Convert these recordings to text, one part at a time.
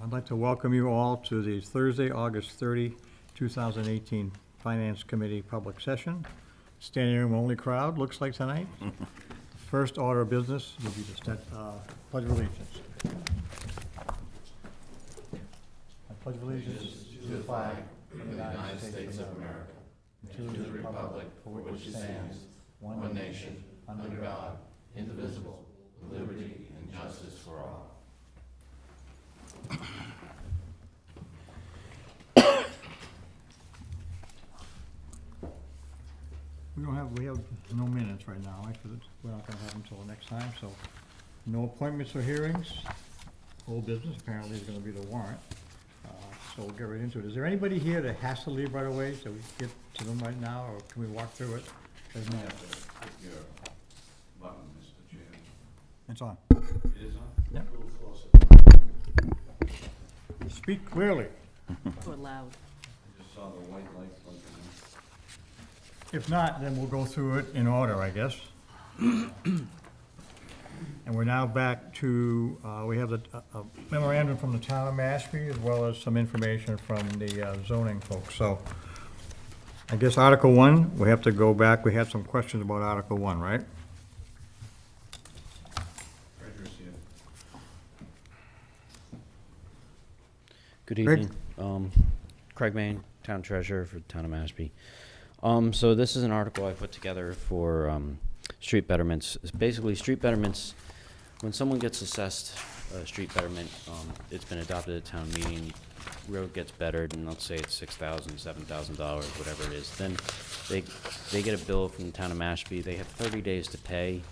I'd like to welcome you all to the Thursday, August 30, 2018 Finance Committee Public Session. Standing room only crowd, looks like tonight. First order of business will be the Pledge of Allegiance. I pledge allegiance to the flag of the United States of America, and to the republic for which it stands, one nation, under God, indivisible, with liberty and justice for all. We have no minutes right now, actually, we're not gonna have them until the next time, so no appointments or hearings. Old business apparently is gonna be the warrant, so we'll get right into it. Is there anybody here that has to leave right away, so we get to them right now, or can we walk through it? There's no. Your button, Mr. Chairman. It's on. It is on? Yeah. A little closer. Speak clearly. Or loud. I just saw the white light blinking. If not, then we'll go through it in order, I guess. And we're now back to, we have a memorandum from the town of Mashpee, as well as some information from the zoning folks. So I guess Article 1, we have to go back. We had some questions about Article 1, right? Treasurer's here. Good Craig? evening. Craig Main, Town Treasurer for the Town of Mashpee. So this is an article I put together for street betterments. It's basically, street betterments, when someone gets assessed a street betterment, it's been adopted at town meeting, road gets bettered, and let's say it's $6,000, $7,000, whatever it is, then they get a bill from the Town of Mashpee. They have 30 days to pay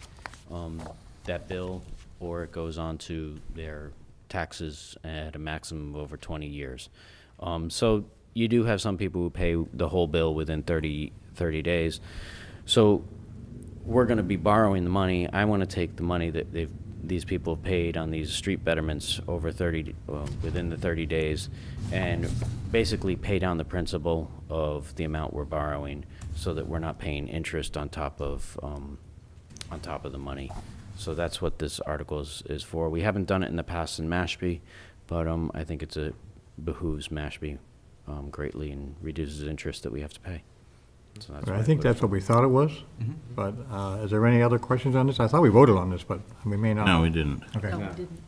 that bill, or it goes on to their taxes at a maximum of over 20 years. So you do have some people who pay the whole bill within 30 days. So we're going to be borrowing the money. I want to take the money that these people have paid on these street betterments over within the 30 days, and basically pay down the principal of the amount we're borrowing, so that we're not paying interest on top of the money. So that's what this article is for. We haven't done it in the past in Mashpee, but I think it behooves Mashpee greatly and reduces interest that we have to pay. So that's why I think put it that's what we thought it was. But is there any other questions on this? I thought we voted on this, but we may not. No, we didn't. Okay. No, we didn't.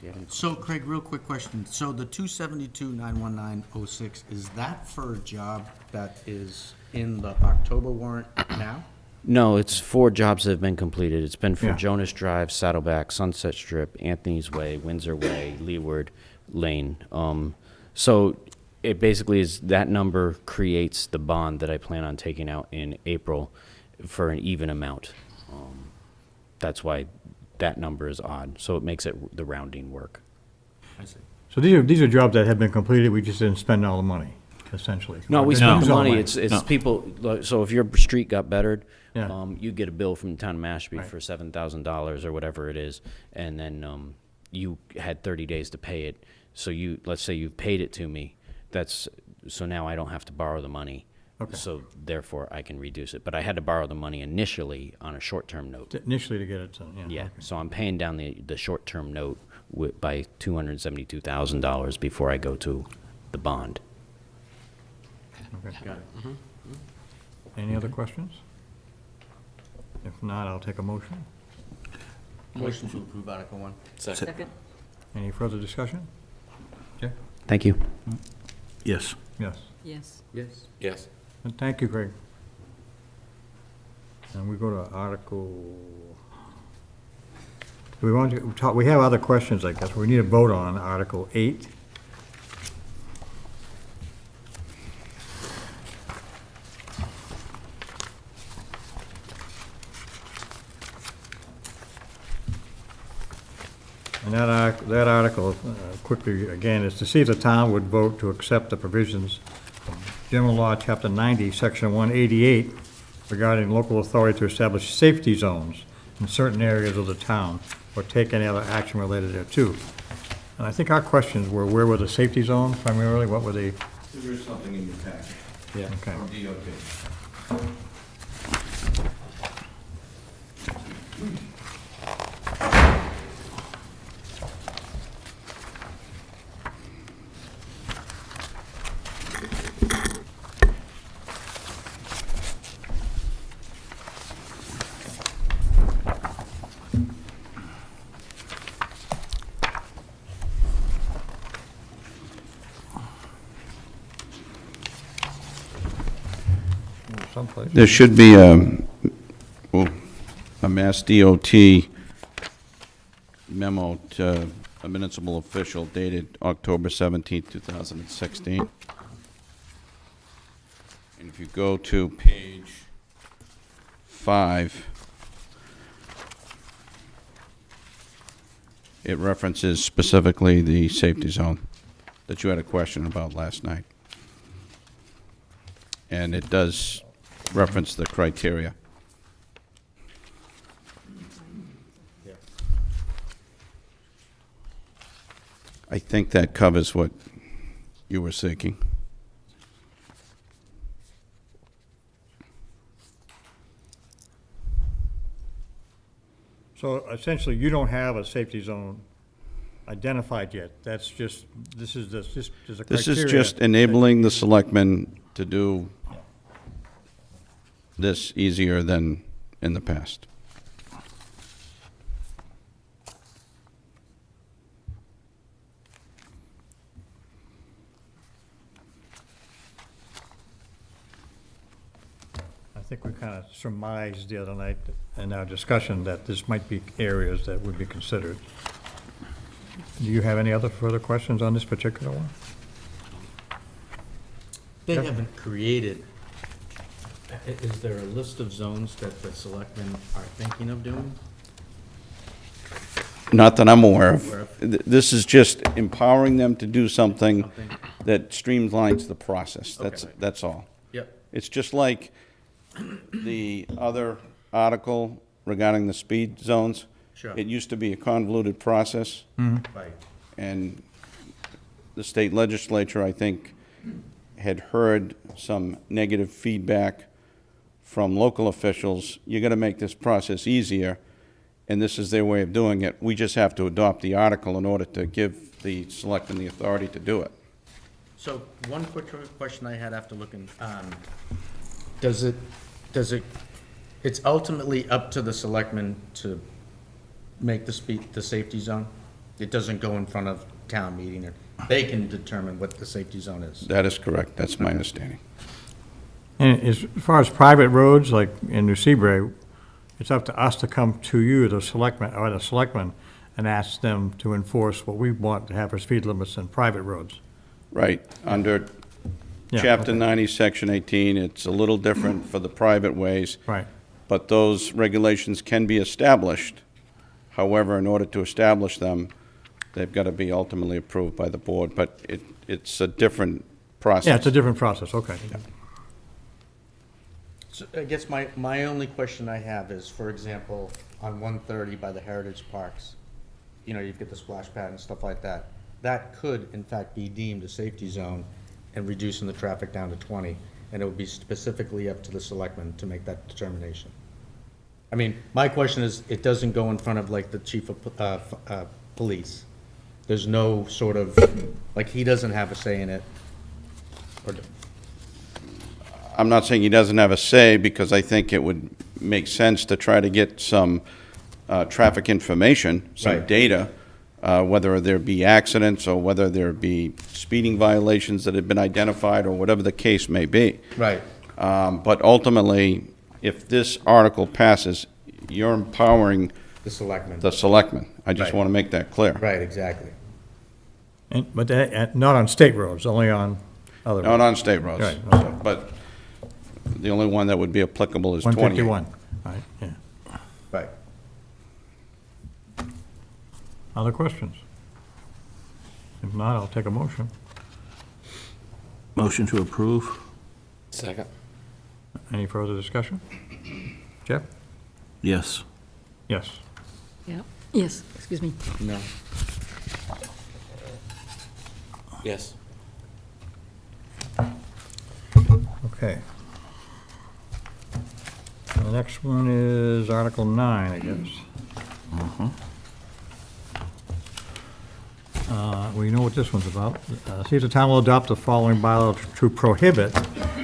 you haven't- So Craig, real quick question. So the 272-919-06, is that for a job that is in the October warrant now? No, it's 4 jobs that have been completed. It's been for Yeah. Jonas Drive, Saddleback, Sunset Strip, Anthony's Way, Windsor Way, Leeward Lane. So it basically is, that number creates the bond that I plan on taking out in April for an even amount. That's why that number is odd. So it makes it the rounding work. I see. So these are jobs that have been completed, we just didn't spend all the money, essentially. No, we Or spent use the all money. It's No. people, so if your street got bettered, Yeah. you get a bill from the town of Mashpee Right. for $7,000 or whatever it is, and then you had 30 days to pay it. So let's say you've paid it to me. So now I don't have to borrow the money. Okay. So therefore I can reduce it. But I had to borrow the money initially on a short-term note. Initially to get it done, yeah. Yeah, okay. so I'm paying down the short-term note by $272,000 before I go to the bond. Okay. Any other questions? If not, I'll take a motion. Motion to approve Article 1. Second? Any further discussion? Okay. Thank you. Yes. Yes. Yes. Yes. Yes. And thank you, Craig. And we go to Article, do we want to talk, we have other questions, I guess. We need a vote on Article 8. And that article, quickly, again, is to see if the town would vote to accept the provisions of General Law, Chapter 90, Section 188, regarding local authority to establish safety zones in certain areas of the town, or take any other action related thereto. And I think our questions were, where were the safety zones primarily? What were they? There is something in your packet Okay. from DOT. someplace. There should be a Mass DOT memo to a municipal official dated October 17th, 2016. And if you go to page 5, it references specifically the safety zone that you had a question about last night. And it does reference the criteria. I think that covers what you were seeking. So essentially, you don't have a safety zone identified yet. That's just, this is the criteria. This is just enabling the selectmen to do this easier than in the past. I think we kind of surmised the other night in our discussion that this might be areas that would be considered. Do you have any other further questions on this particular one? They Yeah. haven't created, is there a list of zones that the selectmen are thinking of doing? Not that I'm aware of. Aware of. This is just empowering them to do something Something? that streamlines the process. Okay. That's all. Yep. It's just like the other article regarding the speed zones. Sure. It used to be a convoluted process, Right. and the state legislature, I think, had heard some negative feedback from local officials. You're gonna make this process easier, and this is their way of doing it. We just have to adopt the article in order to give the selectmen the authority to do it. So one quick question I had after looking, it's ultimately up to the selectmen to make the safety zone? It doesn't go in front of town meeting, or they can determine what the safety zone is? That is correct. That's my understanding. And as far as private roads, like in New Seabury, it's up to us to come to you, the selectmen, or the selectmen, and ask them to enforce what we want to have for speed limits in private roads. Right. Under Yeah, Chapter okay. 90, Section 18, it's a little different for the private ways, Right. but those regulations can be established. However, in order to establish them, they've got to be ultimately approved by the board, but it's a different process. Yeah, it's a different process, okay. So I guess my only question I have is, for example, on 130 by the Heritage Parks, you know, you've got the splash pad and stuff like that. That could, in fact, be deemed a safety zone and reducing the traffic down to 20, and it would be specifically up to the selectmen to make that determination. I mean, my question is, it doesn't go in front of like the chief of police. There's no sort of, like, he doesn't have a say in it. Or I'm not saying he doesn't have a say, because I think it would make sense to try to get some traffic information, some Right. data, whether there be accidents or whether there be speeding violations that have been identified or whatever the case may be. Right. But ultimately, if this article passes, you're empowering The selectmen. the selectmen. I just Right. want to make that clear. Right, exactly. But not on state roads, only on other Not roads. on state roads. Right, okay. But the only one that would be applicable is 28. 151, right, yeah. Right. Other questions? If not, I'll take a motion. Motion to approve? Second. Any further discussion? Jeff? Yes. Yes. Yeah, yes, excuse me. No. Yes. Okay. The next one is Article 9, I guess. We know what this one's about. See if the town will adopt the following bylaw to prohibit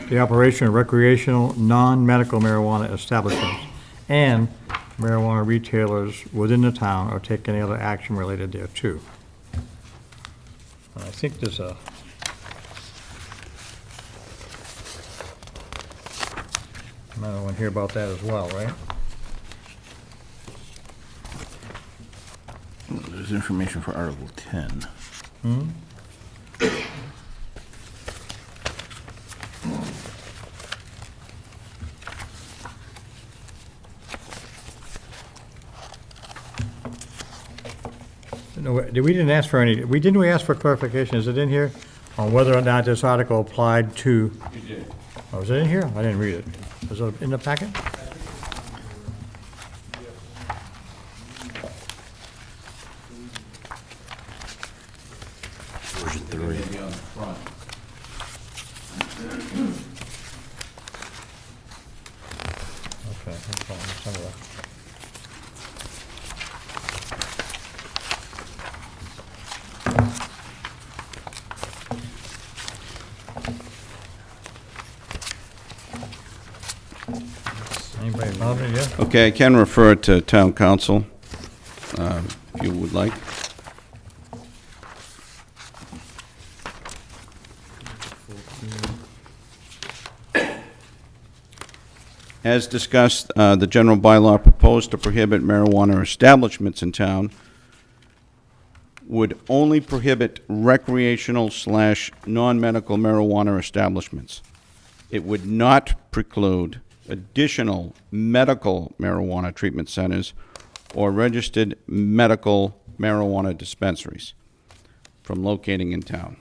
the operation of recreational, non-medical marijuana establishments and marijuana retailers within the town, or take any other action related thereto. I think there's I want to hear about that as well, right? There's information for Article 10. No, we didn't ask for any, didn't we ask for clarification, is it in here, on whether or not this article applied to, You did. oh, is it in here? I didn't read it. Was it in the packet? Version They're 3. gonna be on the front. Okay, that's fine, some of that. Anybody found it yet? Okay, I can refer it to town council, if you would like. As discussed, the general bylaw proposed to prohibit marijuana establishments in town would only prohibit recreational/non-medical marijuana establishments. It would not preclude additional medical marijuana treatment centers or registered medical marijuana dispensaries from locating in town.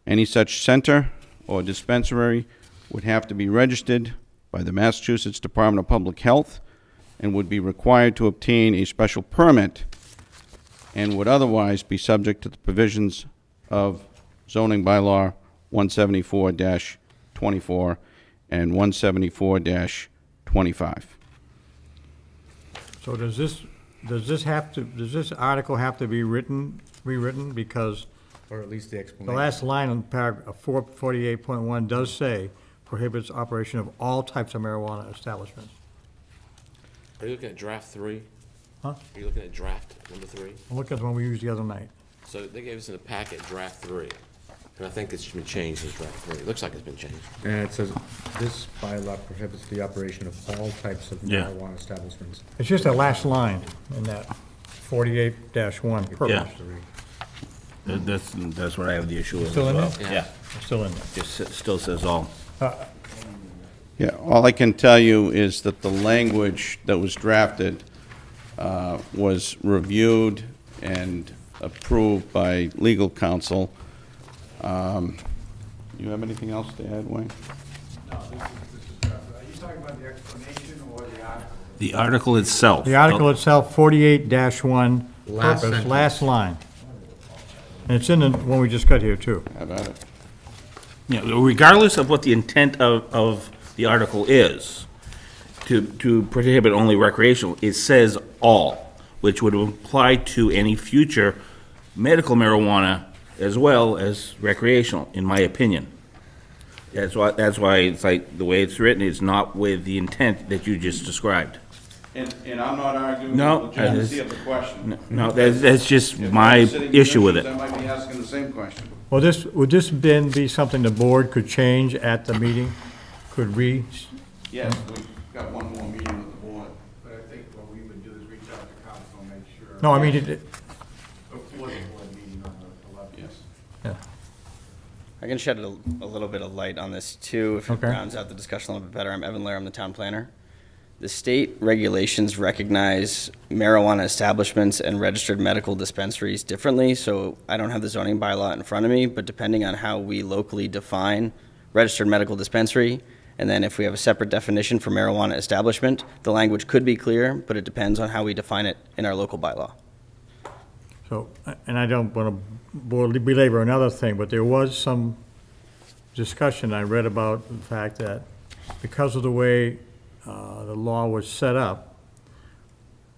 Any such center or dispensary would have to be registered by the Massachusetts Department of Public Health and would be required to obtain a special permit and would otherwise be subject to the provisions of zoning bylaw 174-24 and 174-25. So does this article have to be rewritten? Because Or at least the the explanation. last line in paragraph 448.1 does say prohibits operation of all types of marijuana establishments. Are you looking at draft 3? Huh? Are you looking at draft number 3? Look at the one we used the other night. So they gave us in the packet draft 3, and I think it's been changed as draft 3. It looks like it's been changed. And it says, this bylaw prohibits the operation of all types of Yeah. marijuana establishments. It's just that last line in that 48-1 purpose. That's what I have the issue with as Still in well. there? Yeah, It's still in there. still says all. Yeah, all I can tell you is that the language that was drafted was reviewed and approved by legal counsel. You have anything else to add, Wayne? Are you talking about the explanation or the article? The article itself. The article itself, 48-1 Last purpose, sentence. last line. And it's in the one we just got here, too. How about it? Yeah, regardless of what the intent of the article is, to prohibit only recreational, it says all, which would apply to any future medical marijuana as well as recreational, in my opinion. That's why it's like, the way it's written is not with the intent that you just described. And I'm not arguing No, the legitimacy of the question. No, that's just If my I was sitting in issue with your it. shoes, I might be asking the same question. Well, would this then be something the board could change at the meeting? Could Yes, we've got one more meeting with the board. But I think what we would do is reach out to council and make sure. no, I mean, Before the board meeting on the 11th. Yes. yeah. I can shed a little bit of light on this too, if it Okay. rounds out the discussion a little bit better. I'm Evan Lair, I'm the town planner. The state regulations recognize marijuana establishments and registered medical dispensaries differently, so I don't have the zoning bylaw in front of me, but depending on how we locally define registered medical dispensary, and then if we have a separate definition for marijuana establishment, the language could be clear, but it depends on how we define it in our local bylaw. So, and I don't want to belabor another thing, but there was some discussion I read about the fact that because of the way the law was set up,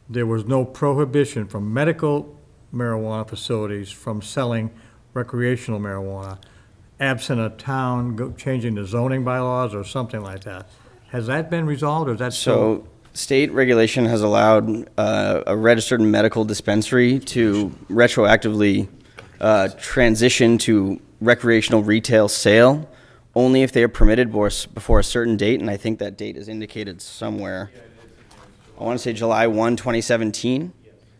there was no prohibition from medical marijuana facilities from selling recreational marijuana, absent a town changing the zoning bylaws or something like that. Has that been resolved, or is that still? So, state regulation has allowed a registered medical dispensary to retroactively transition to recreational retail sale only if they are permitted before a certain date, and I think that date is indicated somewhere. I want to say July 1, 2017.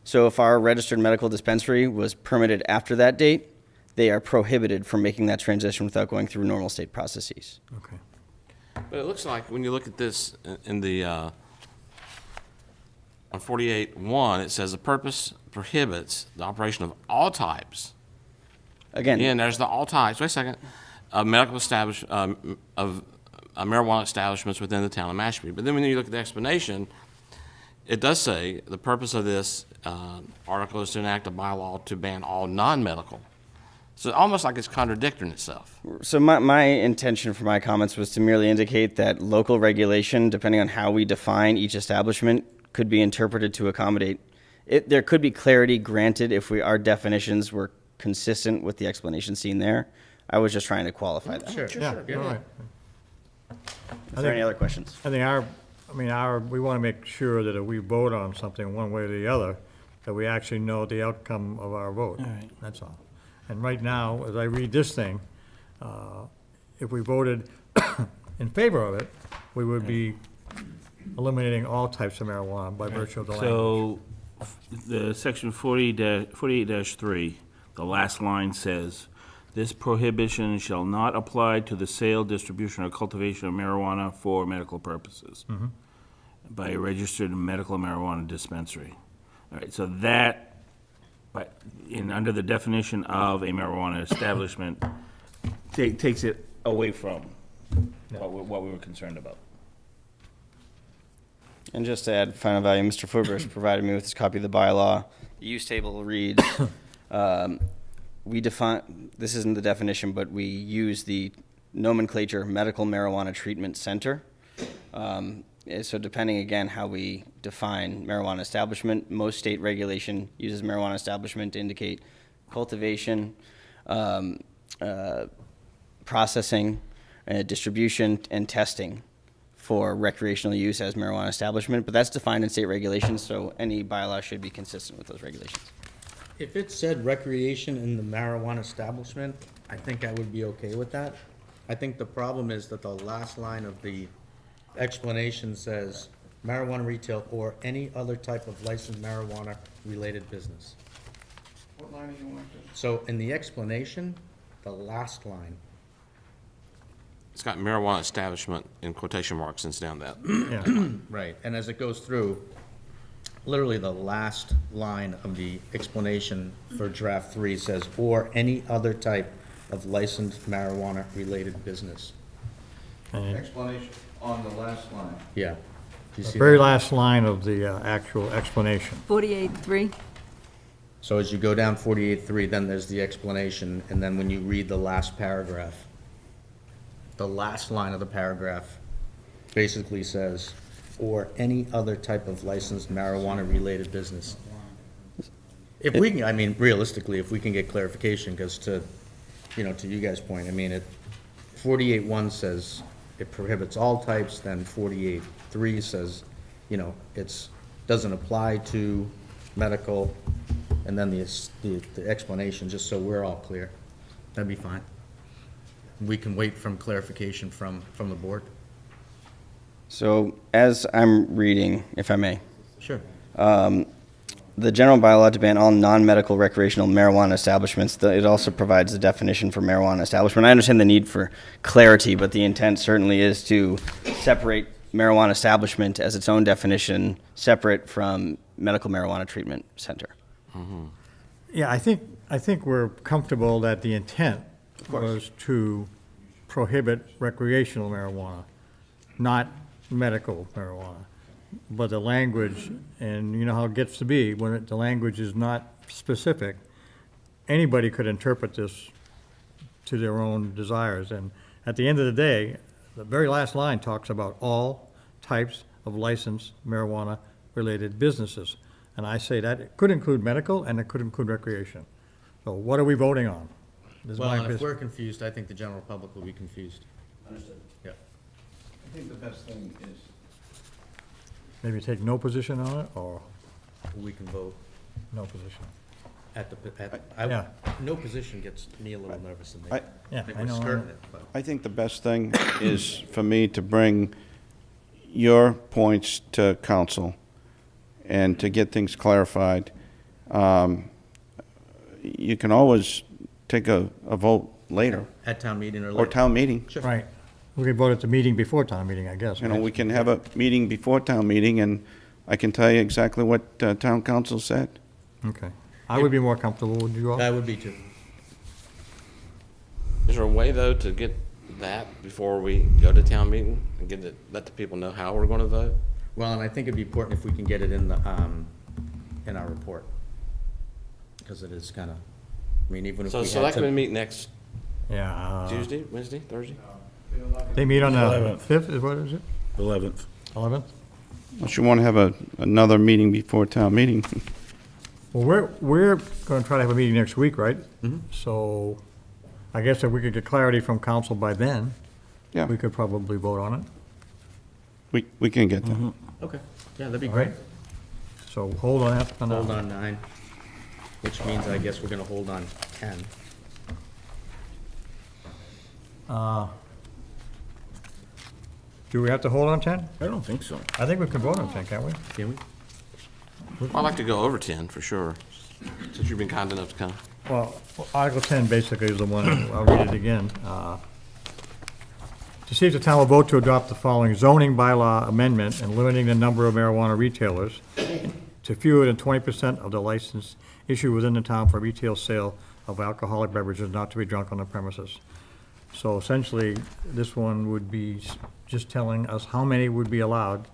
So if our registered medical dispensary was permitted after that date, they are prohibited from making that transition without going through normal state processes. Okay. But it looks like when you look at this in the, on 48.1, it says the purpose prohibits the operation of all types. Again, And there's the all types, wait a second, of medical of marijuana establishments within the town of Mashpee. But then when you look at the explanation, it does say the purpose of this article is to enact a bylaw to ban all non-medical. So almost like it's contradicting itself. so my intention for my comments was to merely indicate that local regulation, depending on how we define each establishment, could be interpreted to accommodate. There could be clarity granted if our definitions were consistent with the explanation seen there. I was just trying to qualify that. Sure. Yeah, all right. Is there any other questions? I think we want to make sure that if we vote on something one way or the other, that we actually know the outcome of our vote. All right. That's all. And right now, as I read this thing, if we voted in favor of it, we would be eliminating all types of marijuana by virtue of the language. So, the section 48-3, the last line says, "This prohibition shall not apply to the sale, distribution, or cultivation of marijuana for medical purposes by a registered medical marijuana dispensary." All right, so that, but under the definition of a marijuana establishment, takes it away from what we were concerned about. And just to add final value, Mr. Fubers provided me with his copy of the bylaw. The use table reads, we define, this isn't the definition, but we use the nomenclature medical marijuana treatment center. So depending, again, how we define marijuana establishment, most state regulation uses marijuana establishment to indicate cultivation, processing, distribution, and testing for recreational use as marijuana establishment, but that's defined in state regulations, so any bylaw should be consistent with those regulations. If it said recreation in the marijuana establishment, I think I would be okay with that. I think the problem is that the last line of the explanation says marijuana retail or any other type of licensed marijuana-related business. What line do you want to? So in the explanation, the last line, It's got marijuana establishment in quotation marks since down that. Yeah. right, and as it goes through, literally the last line of the explanation for draft 3 says, or any other type of licensed marijuana-related business. And Explanation on the last line. Yeah. Do you the see very that? last line of the actual explanation. 48.3, So as you go down 48.3, then there's the explanation, and then when you read the last paragraph, the last line of the paragraph basically says, or any other type of licensed marijuana-related business. If we can, I mean, realistically, if we can get clarification, because to you guys' point, I mean, 48.1 says it prohibits all types, then 48.3 says, doesn't apply to medical, and then the explanation, just so we're all clear. That'd be fine. We can wait from clarification from the board. So as I'm reading, if I may, Sure. the general bylaw to ban all non-medical recreational marijuana establishments, it also provides the definition for marijuana establishment. I understand the need for clarity, but the intent certainly is to separate marijuana establishment as its own definition, separate from medical marijuana treatment center. Yeah, I think we're comfortable that the intent was to prohibit recreational marijuana, not medical marijuana. But the language, and you know how it gets to be, when the language is not specific, anybody could interpret this to their own desires. And at the end of the day, the very last line talks about all types of licensed marijuana-related businesses. And I say that it could include medical and it could include recreation. So what are we voting on? This is Well, my and if business. we're confused, I think the general public will be confused. Understood. Yeah. I think the best thing is, Maybe take no position on it or We can vote. no position. Yeah. No position gets me a little nervous, and I- I Yeah, think I we're know. skirting it, but. I think the best thing is for me to bring your points to council and to get things clarified. You can always take a vote later, At town meeting or or later. town meeting. Right. We could vote at the meeting before town meeting, I guess. You know, right? we can have a meeting before town meeting, and I can tell you exactly what town council said. Okay. I would be more comfortable, would you all? That would be too. Is there a way, though, to get that before we go to town meeting and let the people know how we're going to vote? Well, and I think it'd be important if we can get it in the, in our report. Because it is kind of, I mean, even if So we had selectmen to. meet next Yeah. Tuesday, Wednesday, Thursday? They meet on the 11th. 5th, is what is it? 11th. 11th? Unless you want to have another meeting before town meeting. Well, we're going to try to have a meeting next week, right? So I guess if we could get clarity from council by then, Yeah, we could probably vote on it. we can get that. Okay, yeah, that'd be All great. right. So hold on that for now. Hold on 9, which means I guess we're gonna hold on 10. Do we have to hold on 10? I don't think so. I think we can vote on 10, can't we? Can we? Well, I'd like to go over 10, for sure, since you've been kind enough to come. Well, Article 10 basically is the one, I'll read it again. To see if the town will vote to adopt the following zoning bylaw amendment and limiting the number of marijuana retailers to fewer than 20% of the license issued within the town for retail sale of alcoholic beverages not to be drunk on the premises. So essentially, this one would be just telling us how many would be allowed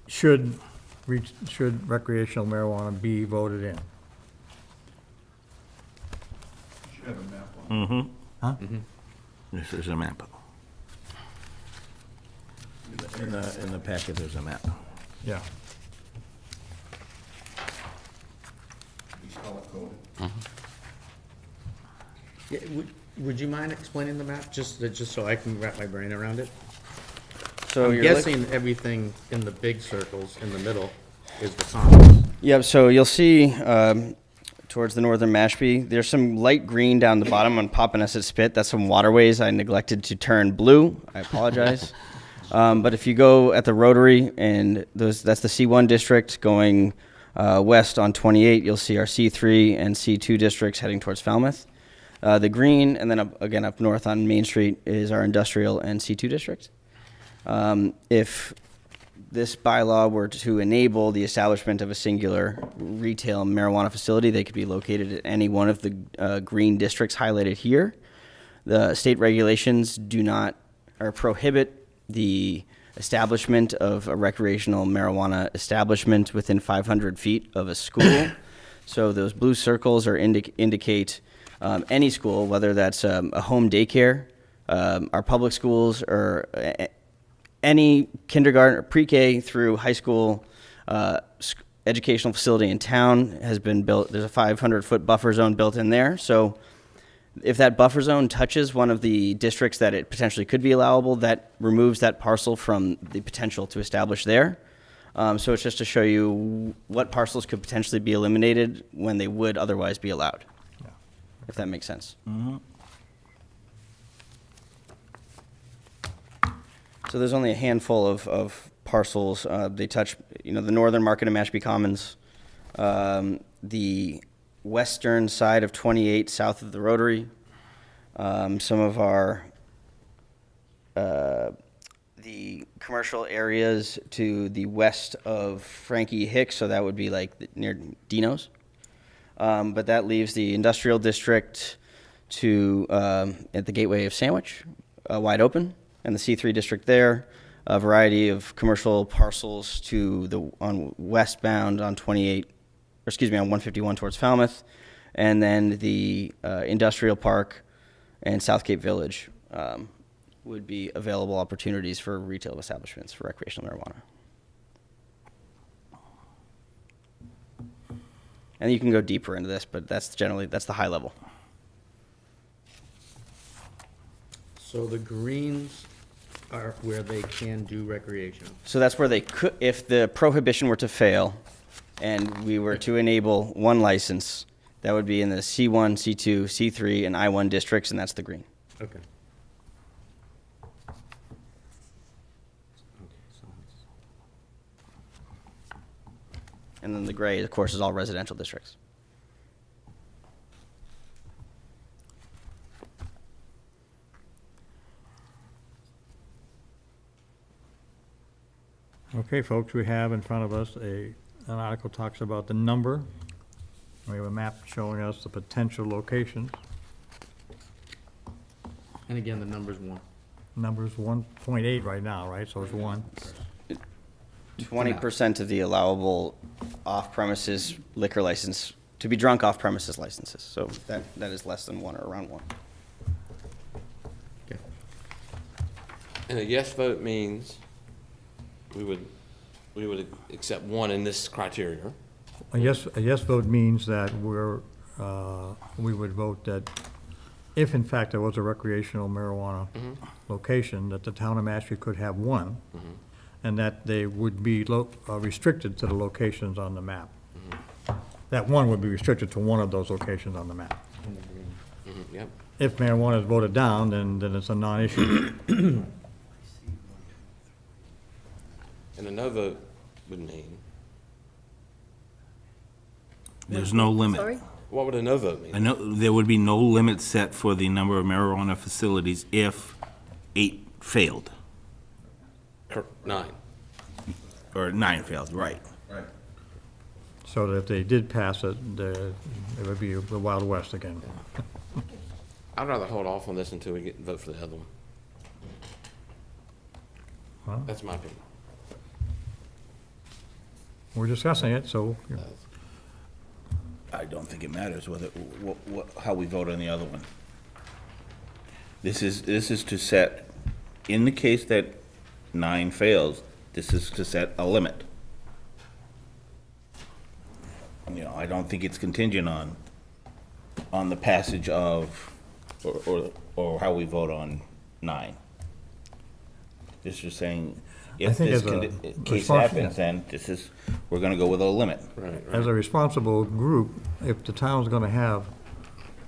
should recreational marijuana be voted in. This is a map. In the packet, there's a map. Yeah. Yeah, would you mind explaining the map, just so I can wrap my brain around it? So I'm you're guessing everything in the big circles in the middle is the commons. Yep, so you'll see towards the northern Mashpee, there's some light green down the bottom on Papaneset Spit. That's some waterways I neglected to turn blue. I apologize. But if you go at the Rotary, and that's the C1 district going west on 28, you'll see our C3 and C2 districts heading towards Falmouth. The green, and then again up north on Main Street, is our industrial and C2 district. If this bylaw were to enable the establishment of a singular retail marijuana facility, they could be located at any one of the green districts highlighted here. The state regulations do not or prohibit the establishment of a recreational marijuana establishment within 500 feet of a school. So those blue circles are indicate any school, whether that's a home daycare, our public schools, or any kindergarten or pre-K through high school educational facility in town has been built. There's a 500-foot buffer zone built in there. So if that buffer zone touches one of the districts that it potentially could be allowable, that removes that parcel from the potential to establish there. So it's just to show you what parcels could potentially be eliminated when they would otherwise be allowed, if that makes sense. So there's only a handful of parcels. They touch, the northern market of Mashpee Commons, the western side of 28 south of the Rotary, some of our the commercial areas to the west of Frankie Hicks, so that would be like near Dino's. But that leaves the industrial district to at the gateway of Sandwich, wide open, and the C3 district there. A variety of commercial parcels on westbound on 151 towards Falmouth, and then the industrial park and South Cape Village would be available opportunities for retail establishments for recreational marijuana. And you can go deeper into this, but that's the high level. So the greens are where they can do recreational. So that's where they could, if the prohibition were to fail and we were to enable one license, That would be in the C1, C2, C3, and I1 districts, and that's the green. Okay. And then the gray, of course, is all residential districts. Okay, folks, we have in front of us an article talks about the number. We have a map showing us the potential locations. And again, the number's 1. Number's 1.8 right now, right? So it's 1. 20% of the allowable off-premises liquor license, to be drunk off-premises licenses. So that is less than 1 or around 1. Okay. And a yes vote means we would accept 1 in this criteria. A yes vote means that we would vote that if in fact there was a recreational marijuana location, that the town of Mashpee could have one, and that they would be restricted to the locations on the map. That one would be restricted to one of those locations on the map. Yep. If marijuana is voted down, then it's a non-issue. And a no vote would mean, There's no limit. Sorry? what would a no vote mean? I know there would be no limit set for the number of marijuana facilities if 8 failed, 9. or 9 failed, right. So that if they did pass it, it would be the Wild West again. I'd rather hold off on this until we get, vote for the other one. Well, That's my opinion. we're discussing it, so, I don't think it matters whether, how we vote on the other one. This is to set, in the case that 9 fails, this is to set a limit. You know, I don't think it's contingent on the passage of, or how we vote on 9. It's just saying, I if think this as a case response- happens, then we're gonna go with a limit. Right, as a responsible group, if the town's gonna have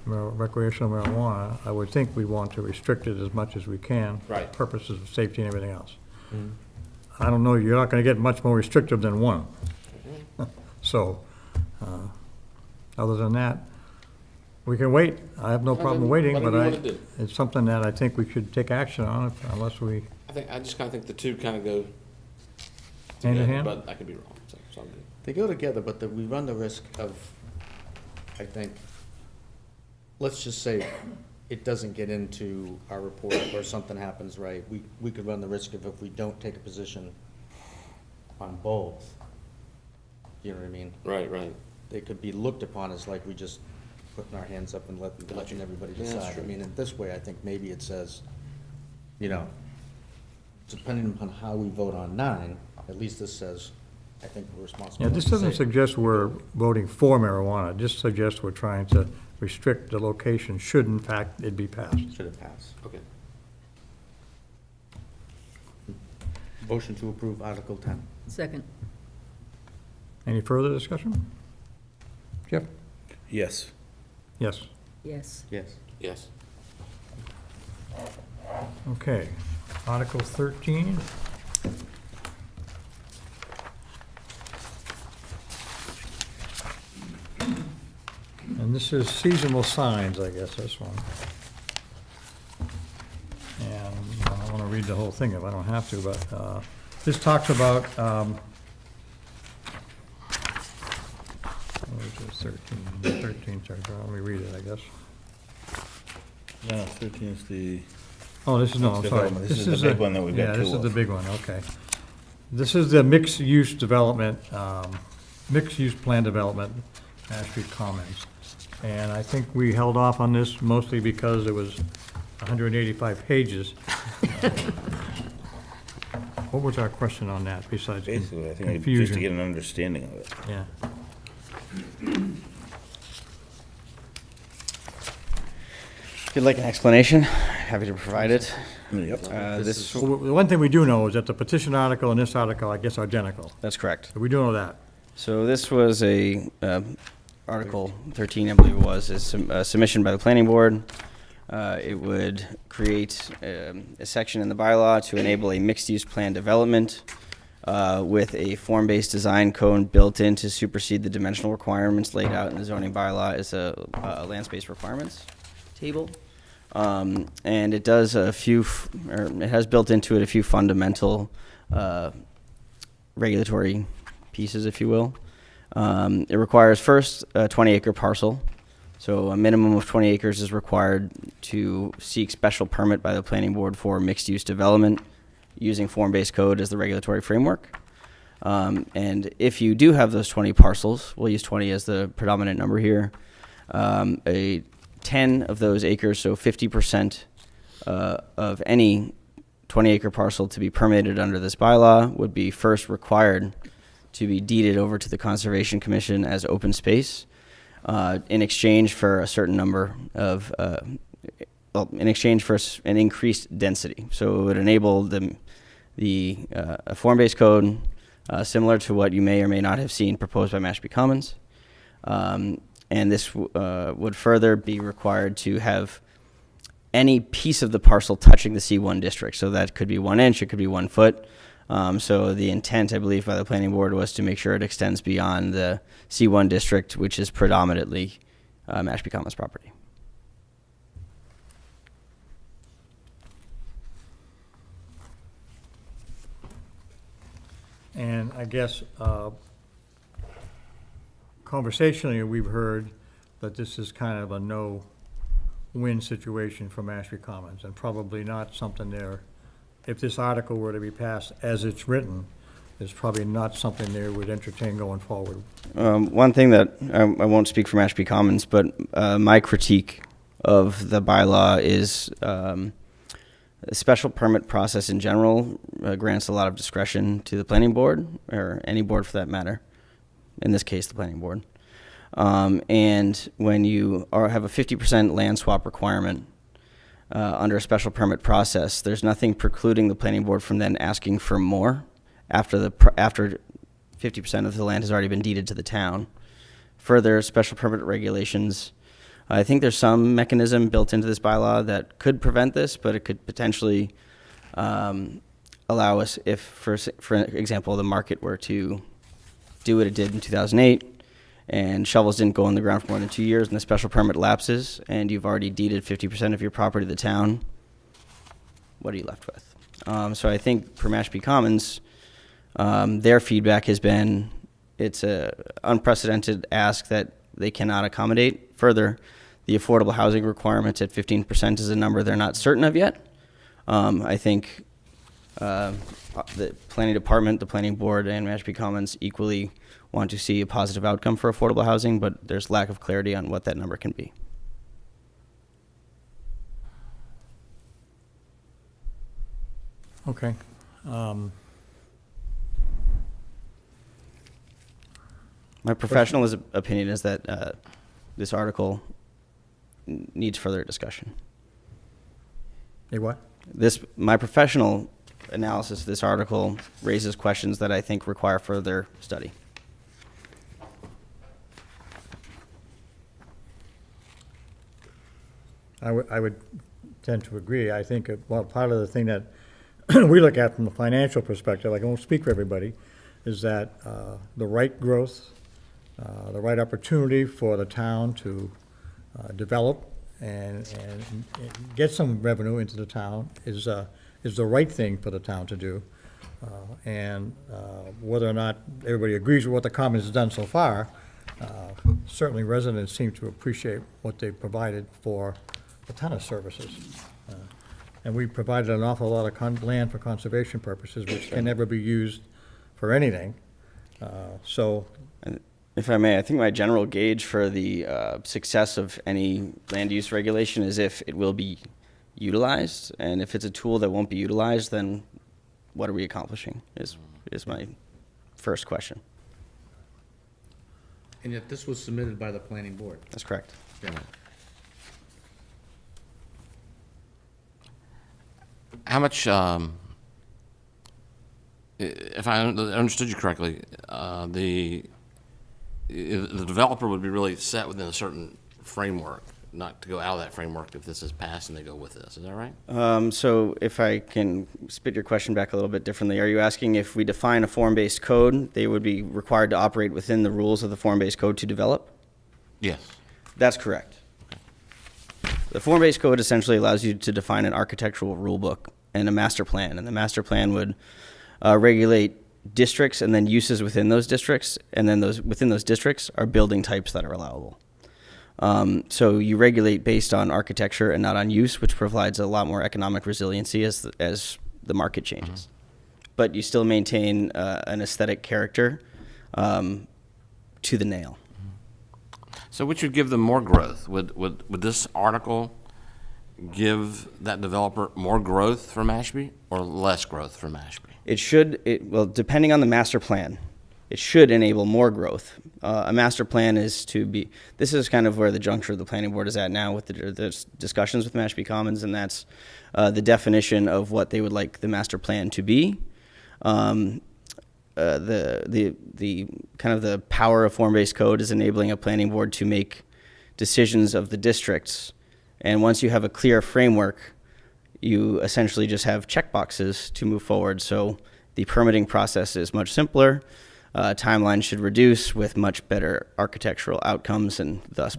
recreational marijuana, I would think we want to restrict it as much as we can. Right. For purposes of safety and everything else. I don't know, you're not gonna get much more restrictive than 1. So, other than that, we can wait. I have no problem waiting, but whatever you wanna do. it's something that I think we should take action on unless we, I just kind of think the two kind of go Hand in together, hand? but I could be wrong, so I'm good. They go together, but we run the risk of, I think, let's just say it doesn't get into our report or something happens, right? We could run the risk of if we don't take a position on both, you know what I mean? Right. They could be looked upon as like we just putting our hands up and letting everybody Yeah, that's decide. I true. mean, in this way, I think maybe it says, you know, depending upon how we vote on 9, at least this says, I think we're responsible. yeah, this to doesn't say- suggest we're voting for marijuana. It just suggests we're trying to restrict the location should in fact it be passed. Should it pass? Okay. Motion to approve Article 10. Second. Any further discussion? Jeff? Yes. Yes. Yes. Yes. Yes. Okay. Article 13. And this is seasonal signs, I guess, this one. And I don't want to read the whole thing if I don't have to, but this talks about, what is this, 13, sorry, let me read it, I guess. No, 13 is the. Oh, this is, no, I'm sorry. Development. This is the big one that we've got Yeah, this two is the of. big one, okay. This is the mixed-use development, mixed-use plan development, Mashpee Commons. And I think we held off on this mostly because it was 185 pages. What was our question on that besides Basically, I think just to confusion? get an understanding of it. Yeah. If you'd like an explanation, happy to provide it. Yep. This, Well, the one thing we do know is that the petition article and this article, I guess, are identical. that's correct. So we do know that. So this was a Article 13, I believe it was, is a submission by the planning board. It would create a section in the bylaw to enable a mixed-use plan development with a form-based design code built in to supersede the dimensional requirements laid out in the zoning bylaw as a land space requirements table. And it does it has built into it a few fundamental regulatory pieces, if you will. It requires first a 20-acre parcel. So a minimum of 20 acres is required to seek special permit by the planning board for mixed-use development using form-based code as the regulatory framework. And if you do have those 20 parcels, we'll use 20 as the predominant number here, 10 of those acres, so 50% of any 20-acre parcel to be permitted under this bylaw would be first required to be deeded over to the Conservation Commission as open space in exchange for a certain number of, in exchange for an increased density. So it would enable a form-based code similar to what you may or may not have seen proposed by Mashpee Commons. And this would further be required to have any piece of the parcel touching the C1 district. So that could be 1 inch, it could be 1 foot. So the intent, I believe, by the planning board was to make sure it extends beyond the C1 district, which is predominantly Mashpee Commons property. And I guess conversationally, we've heard that this is kind of a no-win situation for Mashpee Commons, and probably not something there, if this article were to be passed as it's written, is probably not something they would entertain going forward. One thing that I won't speak for Mashpee Commons, but my critique of the bylaw is the special permit process in general grants a lot of discretion to the planning board, or any board for that matter, in this case the planning board. And when you have a 50% land swap requirement under a special permit process, there's nothing precluding the planning board from then asking for more after 50% of the land has already been deeded to the town. Further special permit regulations, I think there's some mechanism built into this bylaw that could prevent this, but it could potentially allow us, if, for example, the market were to do what it did in 2008, and shovels didn't go in the ground for more than 2 years, and the special permit lapses, and you've already deeded 50% of your property to the town, what are you left with? So I think for Mashpee Commons, their feedback has been it's a unprecedented ask that they cannot accommodate. Further, the affordable housing requirement at 15% is a number they're not certain of yet. I think the planning department, the planning board, and Mashpee Commons equally want to see a positive outcome for affordable housing, but there's lack of clarity on what that number can be. Okay. My professional opinion is that this article needs further discussion. Hey, what? My professional analysis of this article raises questions that I think require further study. I would tend to agree. I think, well, part of the thing that we look at from a financial perspective, I won't speak for everybody, is that the right growth, the right opportunity for the town to develop and get some revenue into the town is the right thing for the town to do. And whether or not everybody agrees with what the Commons has done so far, certainly residents seem to appreciate what they've provided for a ton of services. And we provided an awful lot of land for conservation purposes, which can never be used for anything. So, If I may, I think my general gauge for the success of any land use regulation is if it will be utilized. And if it's a tool that won't be utilized, then what are we accomplishing is my first question. And yet this was submitted by the planning board. That's correct. Yeah. How much, if I understood you correctly, the the developer would be really set within a certain framework, not to go out of that framework if this is passed and they go with this. Is that right? So if I can spit your question back a little bit differently, are you asking if we define a form-based code, they would be required to operate within the rules of the form-based code to develop? Yes. That's correct. The form-based code essentially allows you to define an architectural rule book and a master plan, and the master plan would regulate districts and then uses within those districts, and then within those districts are building types that are allowable. So you regulate based on architecture and not on use, which provides a lot more economic resiliency as the market changes. But you still maintain an aesthetic character to the nail. So which would give them more growth? Would this article give that developer more growth for Mashpee or less growth for Mashpee? Well, depending on the master plan, it should enable more growth. A master plan this is kind of where the juncture of the planning board is at now with the discussions with Mashpee Commons, and that's the definition of what they would like the master plan to be. The kind of the power of form-based code is enabling a planning board to make decisions of the districts. And once you have a clear framework, you essentially just have checkboxes to move forward. So the permitting process is much simpler. Timeline should reduce with much better architectural outcomes and thus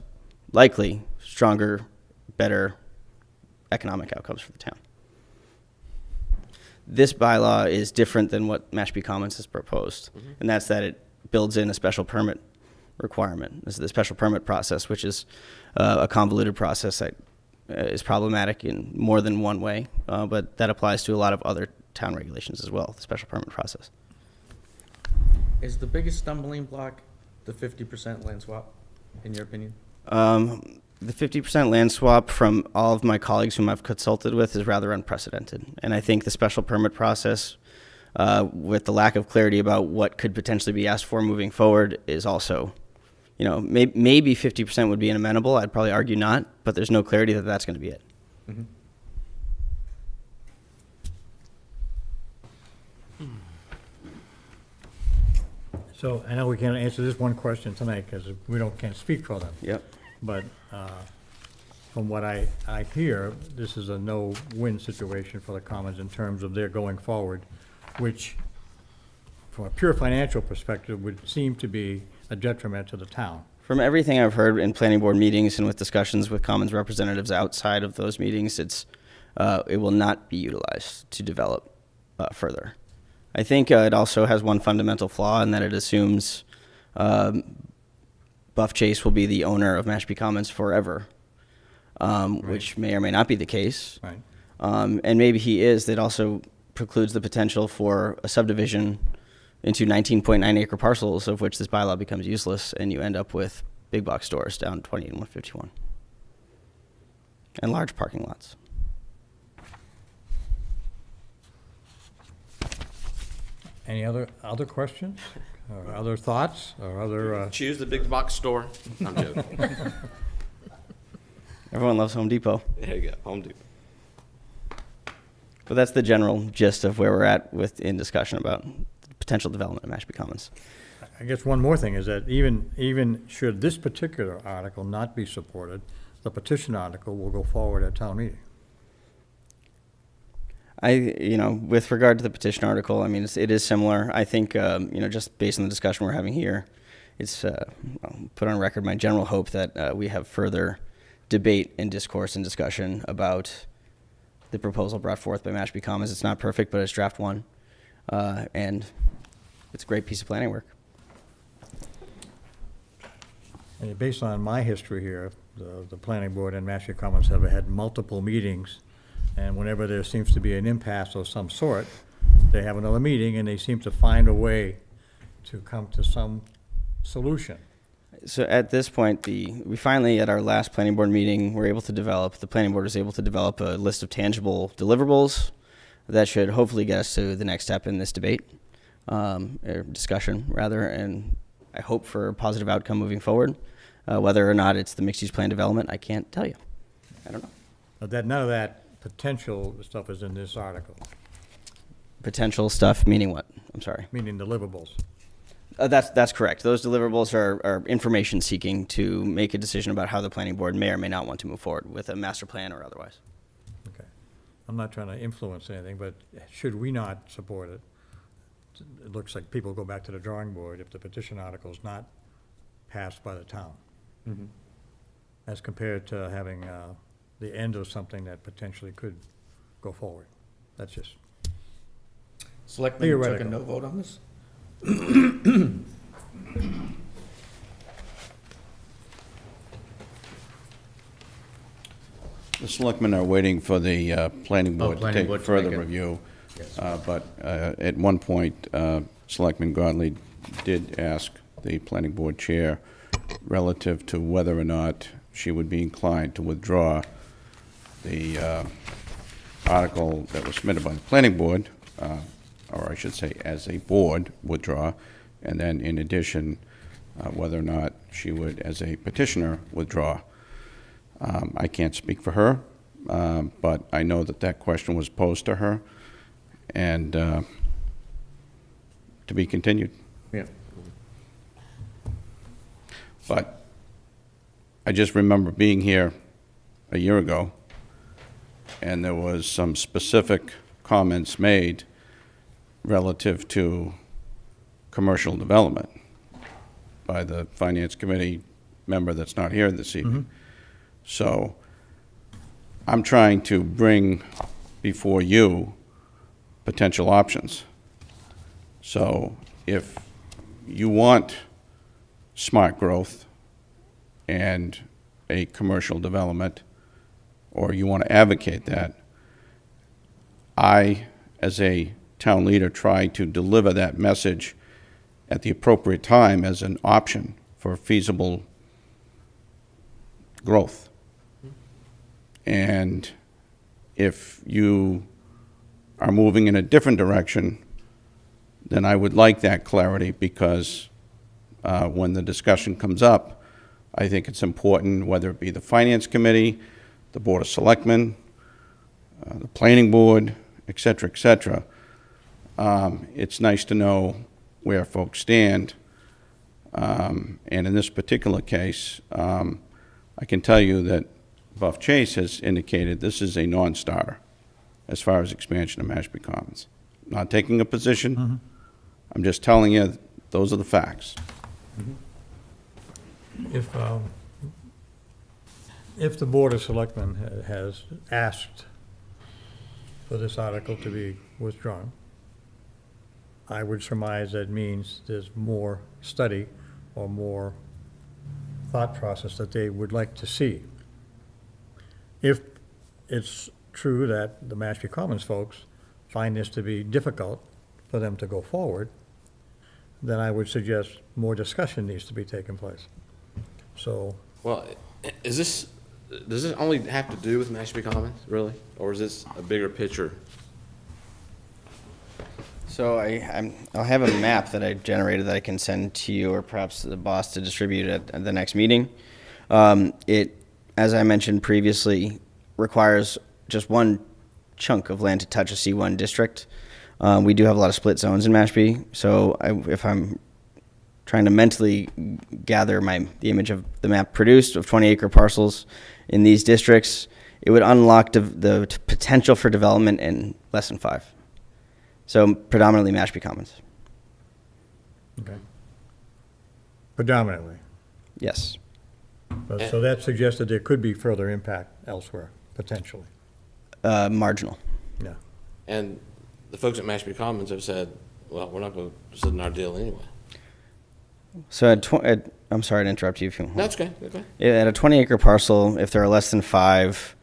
likely stronger, better economic outcomes for the town. This bylaw is different than what Mashpee Commons has proposed, and that's that it builds in a special permit requirement. This is the special permit process, which is a convoluted process that is problematic in more than one way, but that applies to a lot of other town regulations as well, the special permit process. Is the biggest stumbling block the 50% land swap, in your opinion? The 50% land swap from all of my colleagues whom I've consulted with is rather unprecedented. And I think the special permit process, with the lack of clarity about what could potentially be asked for moving forward, is also, maybe 50% would be an amenable. I'd probably argue not, but there's no clarity that that's going to be it. Mm-hmm. So I know we can't answer this one question tonight because can't speak for them. Yep. But from what I hear, this is a no-win situation for the Commons in terms of their going forward, which, from a pure financial perspective, would seem to be a detriment to the town. From everything I've heard in planning board meetings and with discussions with Commons representatives outside of those meetings, it will not be utilized to develop further. I think it also has one fundamental flaw in that it assumes Buff Chase will be the owner of Mashpee Commons forever, which may or may not be the case. Right. And maybe he is. That also precludes the potential for a subdivision into 19.9 acre parcels, of which this bylaw becomes useless, and you end up with big box stores down 20 and 151, and large parking lots. Any other questions, or other thoughts, or other, Choose the big box store. I'm joking. Everyone loves Home Depot. There you go, Home Depot. But that's the general gist of where we're at in discussion about potential development of Mashpee Commons. I guess one more thing is that even should this particular article not be supported, the petition article will go forward at town meeting. With regard to the petition article, I mean, it is similar. I think, just based on the discussion we're having here, it's I'll put on record my general hope that we have further debate and discourse and discussion about the proposal brought forth by Mashpee Commons. It's not perfect, but it's draft one, and it's a great piece of planning work. And based on my history here, the planning board and Mashpee Commons have had multiple meetings, and whenever there seems to be an impasse of some sort, they have another meeting, and they seem to find a way to come to some solution. So at this point, we finally, at our last planning board meeting, the planning board was able to develop a list of tangible deliverables that should hopefully get us to the next step in this debate, or discussion rather, and I hope for a positive outcome moving forward. Whether or not it's the mixed-use plan development, I can't tell you. I don't know. But none of that potential stuff is in this article, Potential stuff, meaning what? I'm sorry. meaning deliverables. That's correct. Those deliverables are information seeking to make a decision about how the planning board may or may not want to move forward with a master plan or otherwise. Okay. I'm not trying to influence anything, but should we not support it, it looks like people go back to the drawing board if the petition article is not passed by the town. As compared to having the end of something that potentially could go forward. That's just, Selectmen took a Theoretical. no vote on this? The selectmen are waiting for the planning board to planning take board to further make it. review. But at one point, Selectman Godley did ask the planning board chair relative to whether or not she would be inclined to withdraw the article that was submitted by the planning board, or I should say, as a board, withdraw, and then in addition, whether or not she would, as a petitioner, withdraw. I can't speak for her, but I know that that question was posed to her, and to be continued. Yeah. But I just remember being here a year ago, and there was some specific comments made relative to commercial development by the Finance Committee member that's not here this evening. So I'm trying to bring before you potential options. So if you want smart growth and a commercial development, or you want to advocate that, I, as a town leader, try to deliver that message at the appropriate time as an option for feasible growth. And if you are moving in a different direction, then I would like that clarity, because when the discussion comes up, I think it's important, whether it be the Finance Committee, the Board of Selectmen, the Planning Board, et cetera, it's nice to know where folks stand. And in this particular case, I can tell you that Buff Chase has indicated this is a non-starter as far as expansion of Mashpee Commons. Not taking a position, I'm just telling you, those are the facts. if the Board of Selectmen has asked for this article to be withdrawn, I would surmise that means there's more study or more thought process that they would like to see. If it's true that the Mashpee Commons folks find this to be difficult for them to go forward, then I would suggest more discussion needs to be taking place. So, Well, does this only have to do with Mashpee Commons, really? Or is this a bigger picture? So I'll have a map that I generated that I can send to you, or perhaps the boss to distribute at the next meeting. It, as I mentioned previously, requires just one chunk of land to touch a C1 district. We do have a lot of split zones in Mashpee, so if I'm trying to mentally gather the image of the map produced of 20-acre parcels in these districts, it would unlock the potential for development in less than 5. So predominantly Mashpee Commons. okay. Predominantly. Yes. But, so that suggests that there could be further impact elsewhere, potentially. Marginal. Yeah. And the folks at Mashpee Commons have said, well, we're not going to sit in our deal anyway. So I'm sorry to interrupt you if you want. That's okay. Okay. At a 20-acre parcel, if there are less than 5,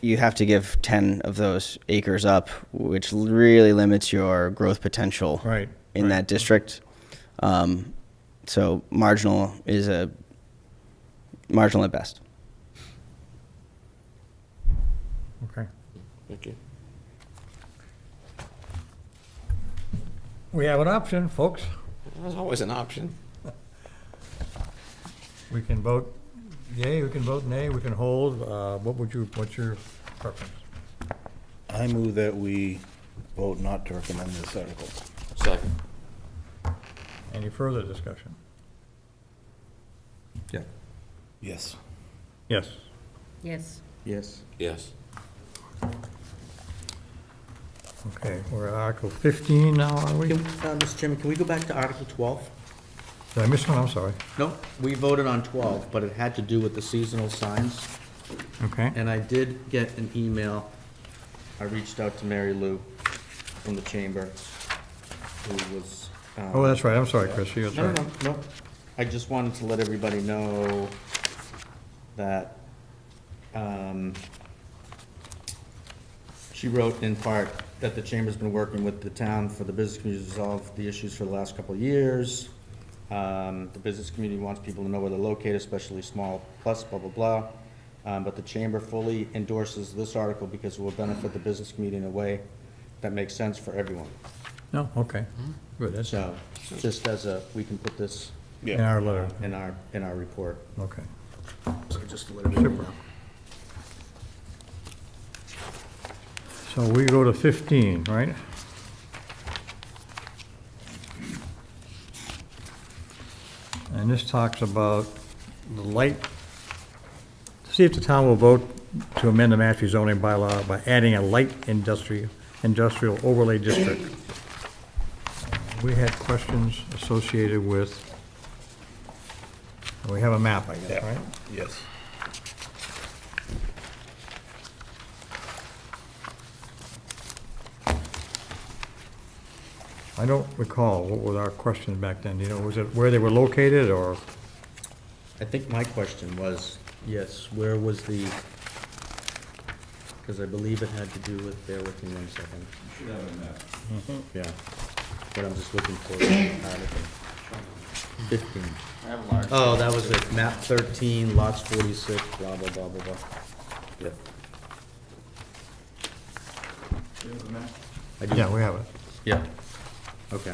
you have to give 10 of those acres up, which really limits your growth potential Right, in right. that district. So marginal is marginal at best. Okay. Thank you. We have an option, folks. There's always an option. We can vote yea, we can vote nay, we can hold. What's your preference? I move that we vote not to recommend this article. Second. Any further discussion? Yeah. Yes. Yes. Yes. Yes. Yes. Okay, we're at Article 15 now, are we? Mr. Chairman, can we go back to Article 12? Did I miss one? I'm sorry. No, we voted on 12, but it had to do with the seasonal signs. Okay. And I did get an email. I reached out to Mary Lou from the chamber, who was. Oh, that's right. I'm sorry, Chris. You're No, right. no, no. I just wanted to let everybody know that, she wrote in part that the chamber's been working with the town for the business community to resolve the issues for the last couple of years. The business community wants people to know where they're located, especially small plus, blah, blah, blah. But the chamber fully endorses this article because it will benefit the business community in a way that makes sense for everyone. No, okay. Good, that's So, just as a, we can put this in our letter. in our report. Okay. So just to let everybody Super. know. So we go to 15, right? And this talks about the light, see if the town will vote to amend the Mashpee zoning bylaw by adding a light industrial overlay district. We had questions associated with, we have a map, I guess, right? Yes. I don't recall, what was our question back then, you know, was it where they were located, or? I think my question was, yes, where was the, because I believe it had to do with, bear with me 1 second. Yeah, but I'm just looking for Article 15. Oh, that was it, map 13, lots 46, blah, blah, blah, blah, blah. Yep. I do. Yeah, we have it. Yeah, okay.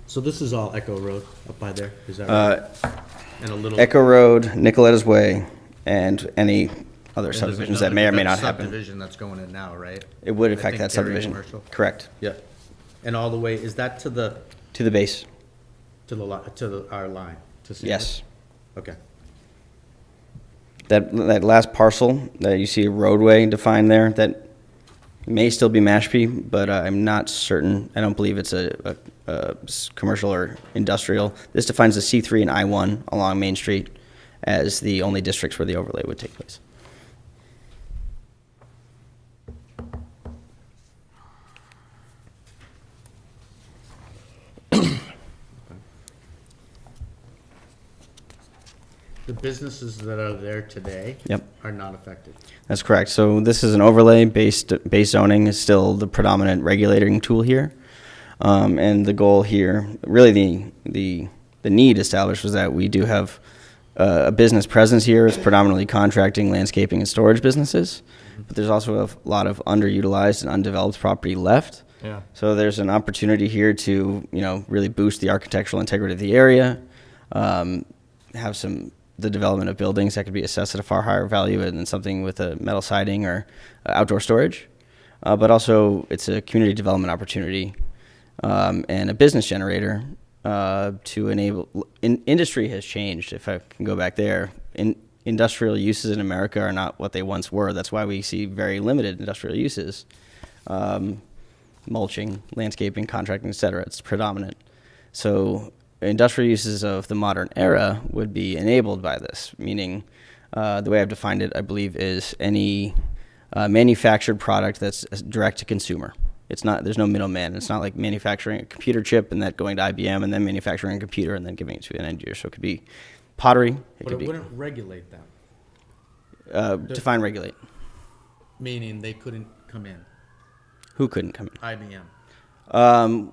So this is all Echo Road up by there, is that right? And a little. Echo Road, Nicoletta's Way, and any other and there's subdivisions that another- may or may that's not happen. Subdivision that's going in now, right? It would I affect think that Dairy subdivision. Commercial. Correct. Yeah. And all the way, is that to the, To the base. our line? To Sandwich? Yes. Okay. That last parcel that you see a roadway defined there, that may still be Mashpee, but I'm not certain. I don't believe it's a commercial or industrial. This defines the C3 and I-1 along Main Street as the only districts where the overlay would take place. The businesses that are there today. Yep. Are not affected. That's correct. So this is an overlay base zoning is still the predominant regulating tool here. And the goal here, really the need established was that we do have a business presence here. It's predominantly contracting, landscaping, and storage businesses. But there's also a lot of underutilized and undeveloped property left. Yeah. So there's an opportunity here to, really boost the architectural integrity of the area, have the development of buildings that could be assessed at a far higher value than something with a metal siding or outdoor storage. But also it's a community development opportunity and a business generator to enable, industry has changed, if I can go back there. Industrial uses in America are not what they once were. That's why we see very limited industrial uses. Mulching, landscaping, contracting, et cetera. It's predominant. So industrial uses of the modern era would be enabled by this, meaning the way I've defined it, I believe, is any manufactured product that's direct to consumer. It's not, there's no middleman. It's not like manufacturing a computer chip and that going to IBM and then manufacturing a computer and then giving it to an end user. So it could be pottery. It But could it be wouldn't regulate them, define regulate. meaning they couldn't come in, Who couldn't come IBM. in?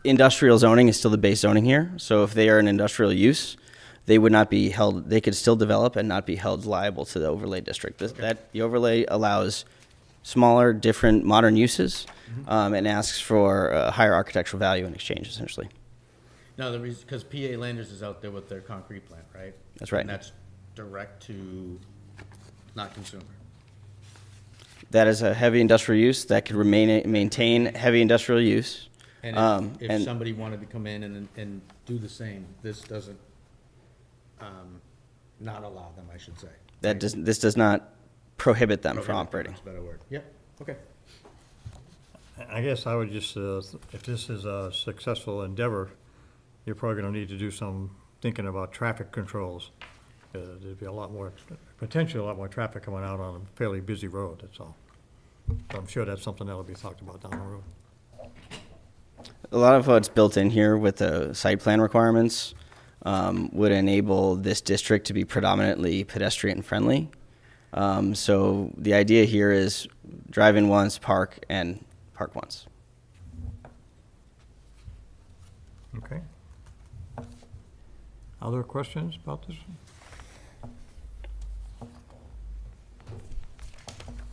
Industrial zoning is still the base zoning here. So if they are an industrial use, they would not be held, they could still develop and not be held liable to the overlay district. The overlay allows smaller, different, modern uses and asks for a higher architectural value in exchange, essentially. No, the reason, because PA Landers is out there with their concrete plant, right? That's right. And that's direct to not consumer. That is a heavy industrial use that could maintain heavy industrial use. And if and- somebody wanted to come in and do the same, this doesn't, not allow them, I should say. This does not prohibit them from Prohibit, operating. That's a better word. Yep, okay. I guess I would just, if this is a successful endeavor, you're probably gonna need to do some thinking about traffic controls. There'd be potentially a lot more traffic coming out on a fairly busy road, that's all. So I'm sure that's something that'll be talked about down the road. A lot of what's built in here with the site plan requirements would enable this district to be predominantly pedestrian friendly. So the idea here is drive in once, park, and park once. Okay. Other questions about this?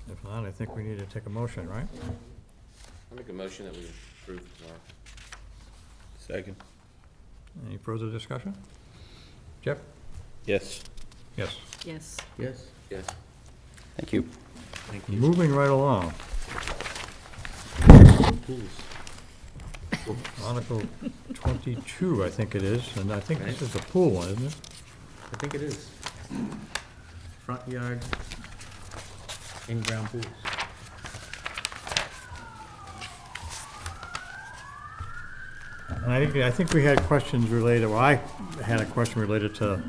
If not, I think we need to take a motion, right? I make a motion that we approve tomorrow. Second. Any further discussion? Jeff? Yes. Yes. Yes. Yes. Yes. Thank you. Moving right along. Article 22, I think it is, and I think this is the pool one, isn't it? I think it is. Front yard, in-ground pools. And I think we had questions related, well, I had a question related to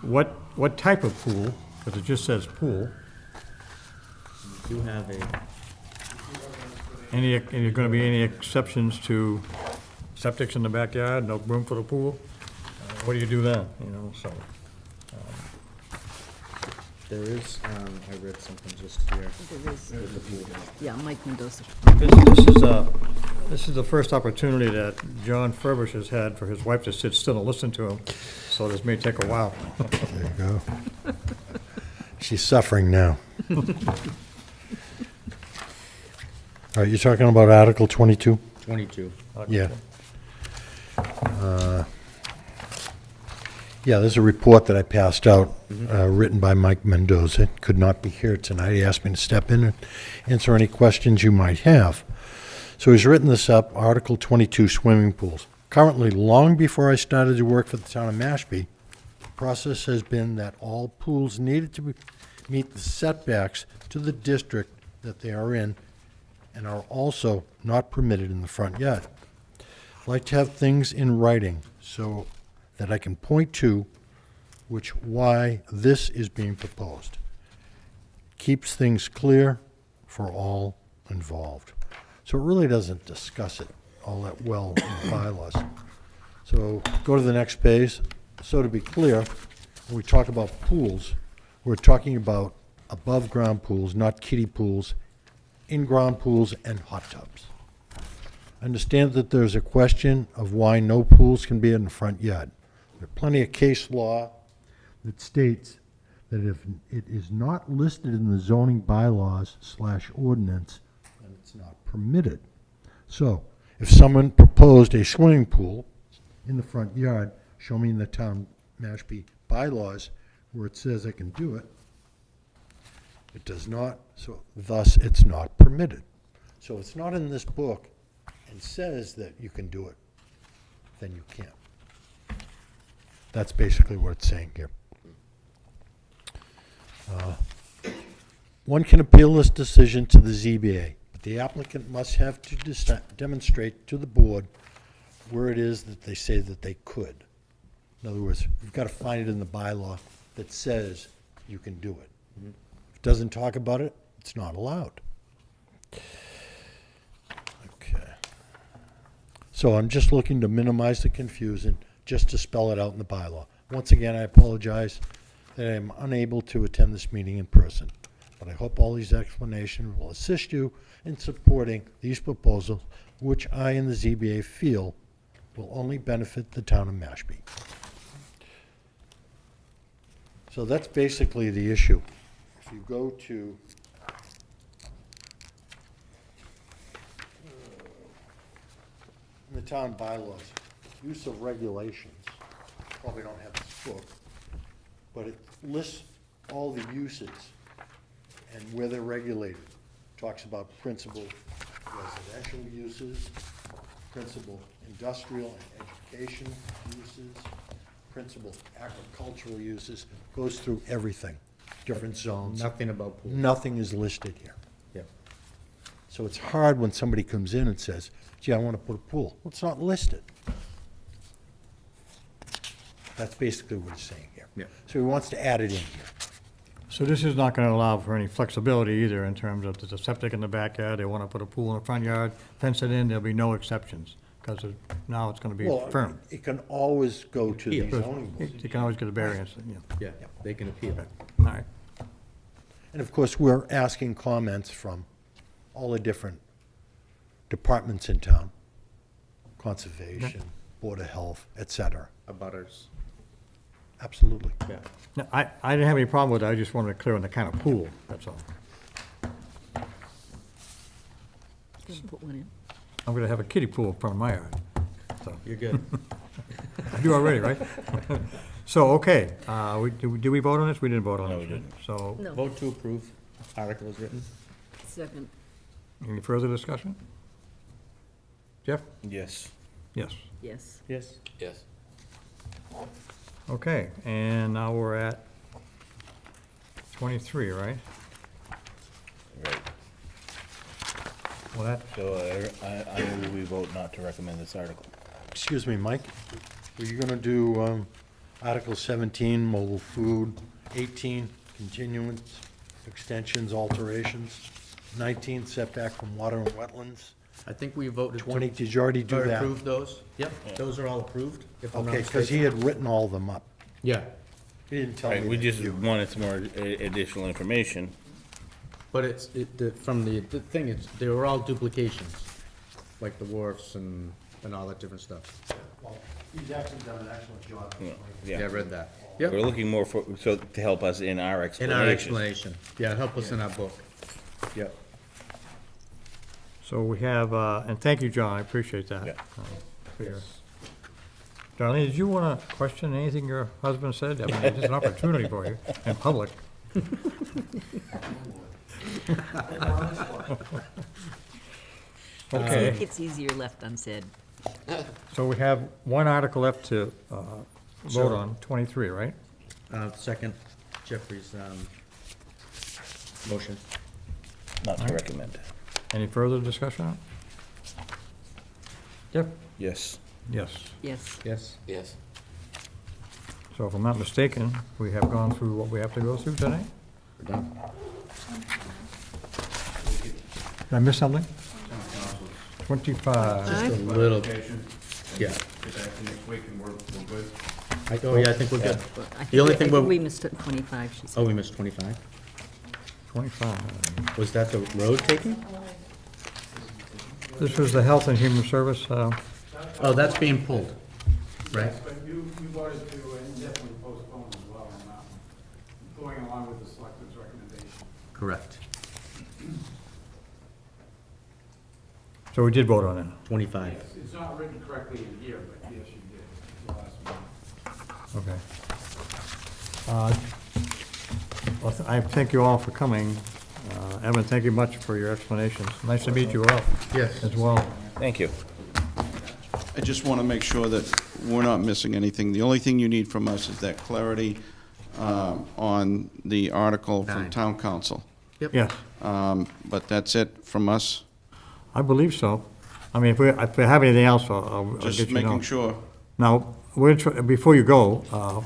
what type of pool, because it just says pool. We do have a, Are there gonna be any exceptions to septics in the backyard, no room for the pool? What do you do then, so? there is, I read something just here. There is. With the pool. Yeah, Mike Mendoza. This is the first opportunity that John Furbish has had for his wife to sit still and listen to him, so this may take a while. There you go. She's suffering now. All right, you're talking about Article 22? 22. Yeah. Yeah, there's a report that I passed out, written by Mike Mendoza. Could not be here tonight. He asked me to step in and answer any questions you might have. So he's written this up, Article 22, swimming pools. Currently, long before I started to work for the town of Mashpee, the process has been that all pools needed to meet the setbacks to the district that they are in and are also not permitted in the front yard. I'd like to have things in writing so that I can point to why this is being proposed. Keeps things clear for all involved. So it really doesn't discuss it all that well in the bylaws. So go to the next page. So to be clear, when we talk about pools, we're talking about above-ground pools, not kiddie pools, in-ground pools, and hot tubs. I understand that there's a question of why no pools can be in the front yard. There's plenty of case law that states that if it is not listed in the zoning bylaws / ordinance, then it's not permitted. So, if someone proposed a swimming pool in the front yard, show me in the town Mashpee bylaws where it says I can do it. It does not, so thus it's not permitted. So it's not in this book and says that you can do it, then you can't. That's basically what it's saying here. One can appeal this decision to the ZBA, but the applicant must have to demonstrate to the board where it is that they say that they could. In other words, you've got to find it in the bylaw that says you can do it. If it doesn't talk about it, it's not allowed. Okay. So I'm just looking to minimize the confusion, just to spell it out in the bylaw. Once again, I apologize that I am unable to attend this meeting in person, but I hope all these explanations will assist you in supporting these proposals, which I and the ZBA feel will only benefit the town of Mashpee. So that's basically the issue. If you go to in the town bylaws, use of regulations, probably don't have this book, but it lists all the uses and where they're regulated. Talks about principal residential uses, principal industrial and education uses, principal agricultural uses, goes through everything, different zones. Nothing about pools. Nothing is listed here. Yeah. So it's hard when somebody comes in and says, gee, I want to put a pool. Well, it's not listed. That's basically what he's saying here. Yeah. So he wants to add it in here. So this is not gonna allow for any flexibility either in terms of there's a septic in the backyard, they wanna put a pool in the front yard, fence it in, there'll be no exceptions, because now it's gonna be Well, firm. it can always go to the Appeal. zoning board. You can always get a variance, yeah. Yeah, they can appeal. All right. And of course, we're asking comments from all the different departments in town, conservation, board of health, et cetera. Abutters. Absolutely. Yeah. No, I didn't have any problem with it, I just wanted to clear on the kind of pool, that's all. Gonna put one in. I'm gonna have a kiddie pool in front of my yard, so, You're good. I do already, right? So, okay, did we vote on this? We didn't vote on this. No, we didn't. So, No, Vote to approve. Article is written. second, any further discussion? Jeff? Yes. Yes. yes. Yes. Yes. Okay, and now we're at 23, right? Right. Well, that, So I move we vote not to recommend this article. Excuse me, Mike, were you gonna do, Article 17, mobile food, 18, continuance, extensions, alterations, 19, setback from water and wetlands, I think we voted to. 20, did you already do Or that? approve those? Yep, those are all approved, if I'm not Okay, because he mistaken. had written all of them up. Yeah, He didn't tell me. Right, we that just you- wanted some more additional information. but from the thing, they were all duplications, like the wharfs and all that different stuff. Well, he's actually done an excellent job. Yeah, I read that. We're Yep, looking more for, so to help us in our in explanation. our explanation. Yeah, help us in our book. Yep. so we have, and thank you, John, I appreciate that. Yeah. For your- Darlene, did you want to question anything your husband said? I mean, it's an opportunity for you in public. Okay, It's easier left unsaid. so we have one article left to vote on, 23, right? Second, Jeffrey's, motion. Not to recommend. Any further discussion on it? Yep. Yes. Yes. Yes, Yes. Yes. So if I'm not mistaken, we have gone through what we have to go through tonight? We're done. Did I miss something? 25. Just a little, yeah. Just after next week and we're good. Oh, yeah, I think we're good. I The only think thing we missed it 25, she Oh, said. we missed 25? 25. Was that the road taking? This was the Health and Human Service, Oh, that's being pulled, right? But you voted to indefinitely postpone as well, and not going along with the selectmen's recommendation. Correct. so we did vote on it. 25. Yes, it's not written correctly in here, but yes, you did, the last one. Okay. Well, I thank you all for coming. Evan, thank you much for your explanations. Nice to meet you all Yes. as well. Thank you. I just want to make sure that we're not missing anything. The only thing you need from us is that clarity on the article from 9. town council. Yes, But that's it from us, I believe so. I mean, if we have anything else, I'll get just you know. making sure. Now, before you go,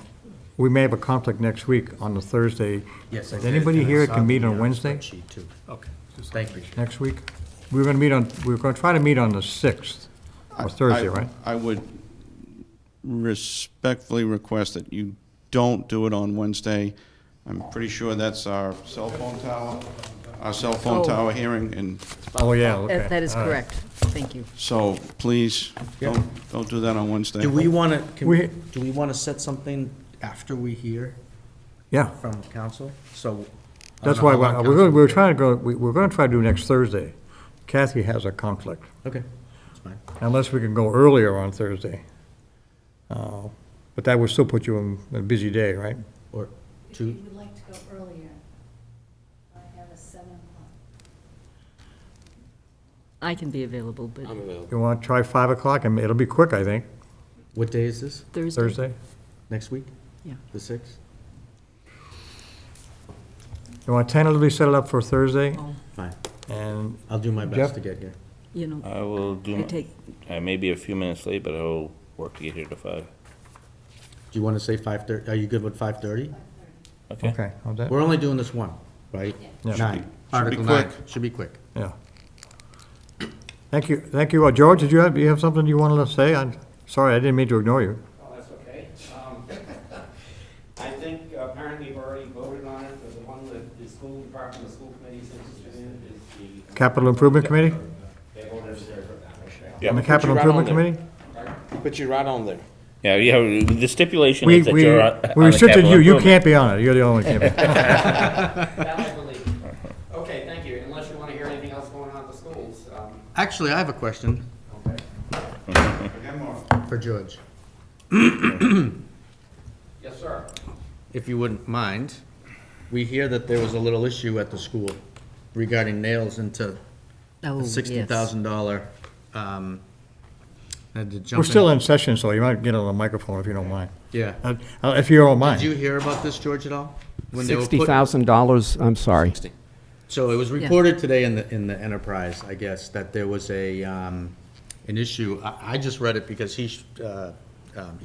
we may have a conflict next week on the Thursday. Yes. I Is did, anybody and I here saw can meet the, on Wednesday? spreadsheet, too. Okay. Thank you. Next week? We were gonna try to meet on the 6th, or Thursday, right? I would respectfully request that you don't do it on Wednesday. I'm pretty sure that's our cell phone tower hearing, and Oh, yeah, okay. That is all right. correct. Thank you. so please, Yeah. don't do that on Wednesday. Do we want We- to set something after we hear Yeah, from council? So. I don't that's know why how long we're council- gonna try to go, we're gonna try to do next Thursday. Kathy has a conflict, Okay, that's fine. unless we can go earlier on Thursday. But that would still put you in a busy day, right? Or two, would like to go go earlier. I have a 7 o'clock. I can be available, but I'm available. You want to try 5 o'clock? I mean, it'll be quick, I think. What day is this? Thursday? Thursday? Next week? Yeah. The 6th? You want to tentatively set it up for Thursday? Oh, Fine. And I'll do my Jeff? best to get here. you know, I will do, I take, I may be a few minutes late, but I will work to get here to 5. Do you want to say 5:30? Are you good with 5:30? Okay? Okay, how's that? We're only doing this one, right? Yeah. 9. be Article quick. 9. Should be quick. Yeah. Thank you, thank you. George, did you have something you wanted to say? I'm sorry, I didn't mean to ignore you. Oh, that's okay. I think apparently you've already voted on it, but the one that the school department, the school committee is interested in is the. Capital Improvement Committee? They voted for that. Yeah, On the put you Capital right Improvement on there. Committee? Put you right on there. Yeah, yeah, the stipulation We, is that we, you're on we the restricted capital you. You improvement. can't be on it. You're the only one who can't be. That I believe. Okay, thank you. Unless you want to hear anything else going on at the schools. Actually, I have a question Okay. for George. Yes, sir. If you wouldn't mind, we hear that there was a little issue at the school regarding nails into oh, a yes. $60,000. Had to jump We're still in session, so you might get on the microphone if you don't mind. Yeah. If you don't mind. Did you hear about this, George, at all? When they were put- $60,000, I'm sorry. So it was reported today in the Enterprise, I guess, that there was an issue. I just read it because he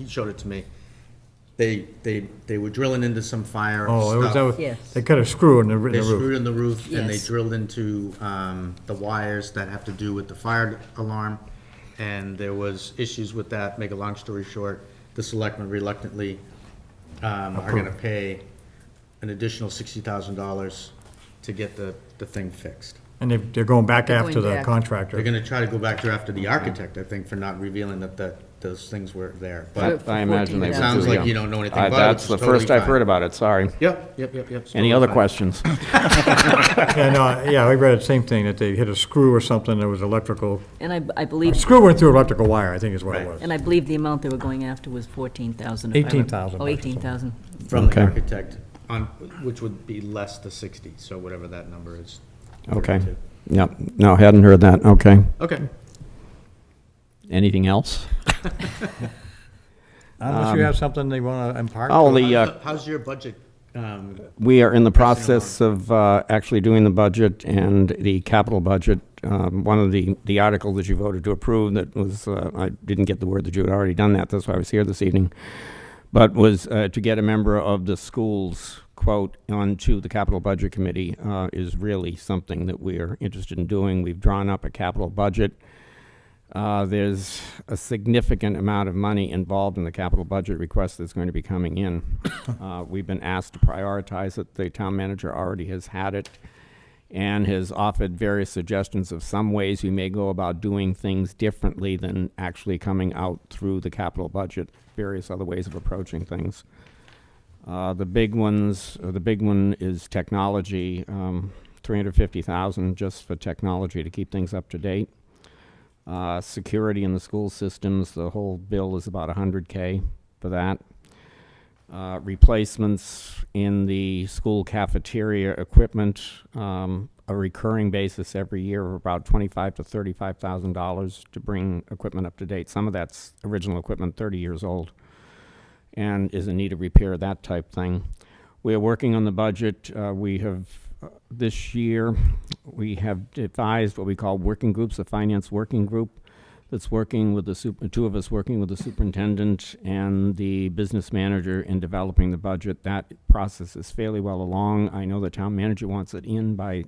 showed it to me. They were drilling into some fire Oh, it was, stuff. Yes. they cut a screw in the They roof. screwed in the roof and they Yes. drilled into the wires that have to do with the fire alarm. And there was issues with that. Make a long story short, the selectmen reluctantly are gonna pay an additional $60,000 to get the thing fixed. And they're going back They're after going the back. contractor. They're gonna try to go back there after the architect, I think, for not revealing that those things were there. But For I imagine they it will sounds too, like yeah. you don't know anything about it, which That's is the totally first I've fine. heard about it, sorry. Yep. It's Any totally other fine. questions? Yeah, no, yeah, I read the same thing, that they hit a screw or something, that was electrical. And I A believe, screw went through electrical wire, I think is what it Right. was. and I believe the amount they were going after was 14,000. 18,000 Oh, bucks. 18,000. From the Okay. architect, which would be less the 60, so whatever that number is. Okay. 32. Yep, no, hadn't heard that, okay. Okay. Anything else? Unless you have something they want to impart. Oh, to us. the, How's your budget? we are in the Pressing process of actually doing the budget and the capital budget. One of the articles that you voted to approve that was, I didn't get the word that you had already done that, that's why I was here this evening, but was to get a member of the schools, quote, onto the capital budget committee is really something that we are interested in doing. We've drawn up a capital budget. There's a significant amount of money involved in the capital budget request that's going to be coming in. We've been asked to prioritize it. The town manager already has had it and has offered various suggestions of some ways we may go about doing things differently than actually coming out through the capital budget, various other ways of approaching things. The big one is technology, $350,000 just for technology to keep things up to date. Security in the school systems, the whole bill is about $100K for that. Replacements in the school cafeteria equipment, a recurring basis every year of about $25,000 to $35,000 to bring equipment up to date. Some of that's original equipment, 30 years old, and is in need of repair, that type thing. We are working on the budget. We have, this year, we have devised what we call working groups, a finance working group that's working with the two of us working with the superintendent and the business manager in developing the budget. That process is fairly well along. I know the town manager wants it in by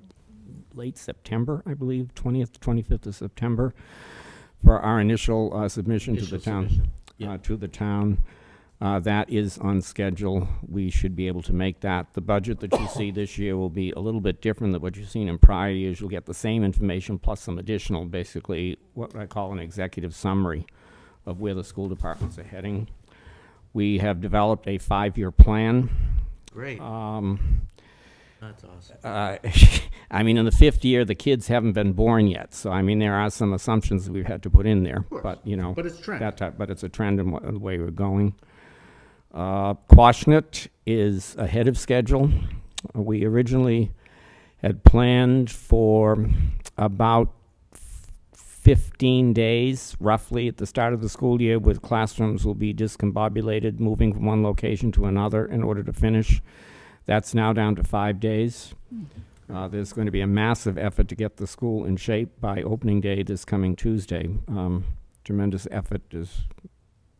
late September, I believe, 20th to 25th of September, for our initial submission to the town. To the town. That is on schedule. We should be able to make that. The budget that you see this year will be a little bit different than what you've seen in prior years. You'll get the same information plus some additional, basically what I call an executive summary of where the school departments are heading. We have developed a 5-year plan. Great. That's awesome. I mean, in the 5th year, the kids haven't been born yet. So, I mean, there are some assumptions that we've had to put in there. course. But, you know. But it's a trend. That type, but it's a trend in the way we're going. Quashnet is ahead of schedule. We originally had planned for about 15 days, roughly, at the start of the school year, with classrooms will be discombobulated, moving from one location to another in order to finish. That's now down to 5 days. There's going to be a massive effort to get the school in shape by opening day this coming Tuesday. Tremendous effort.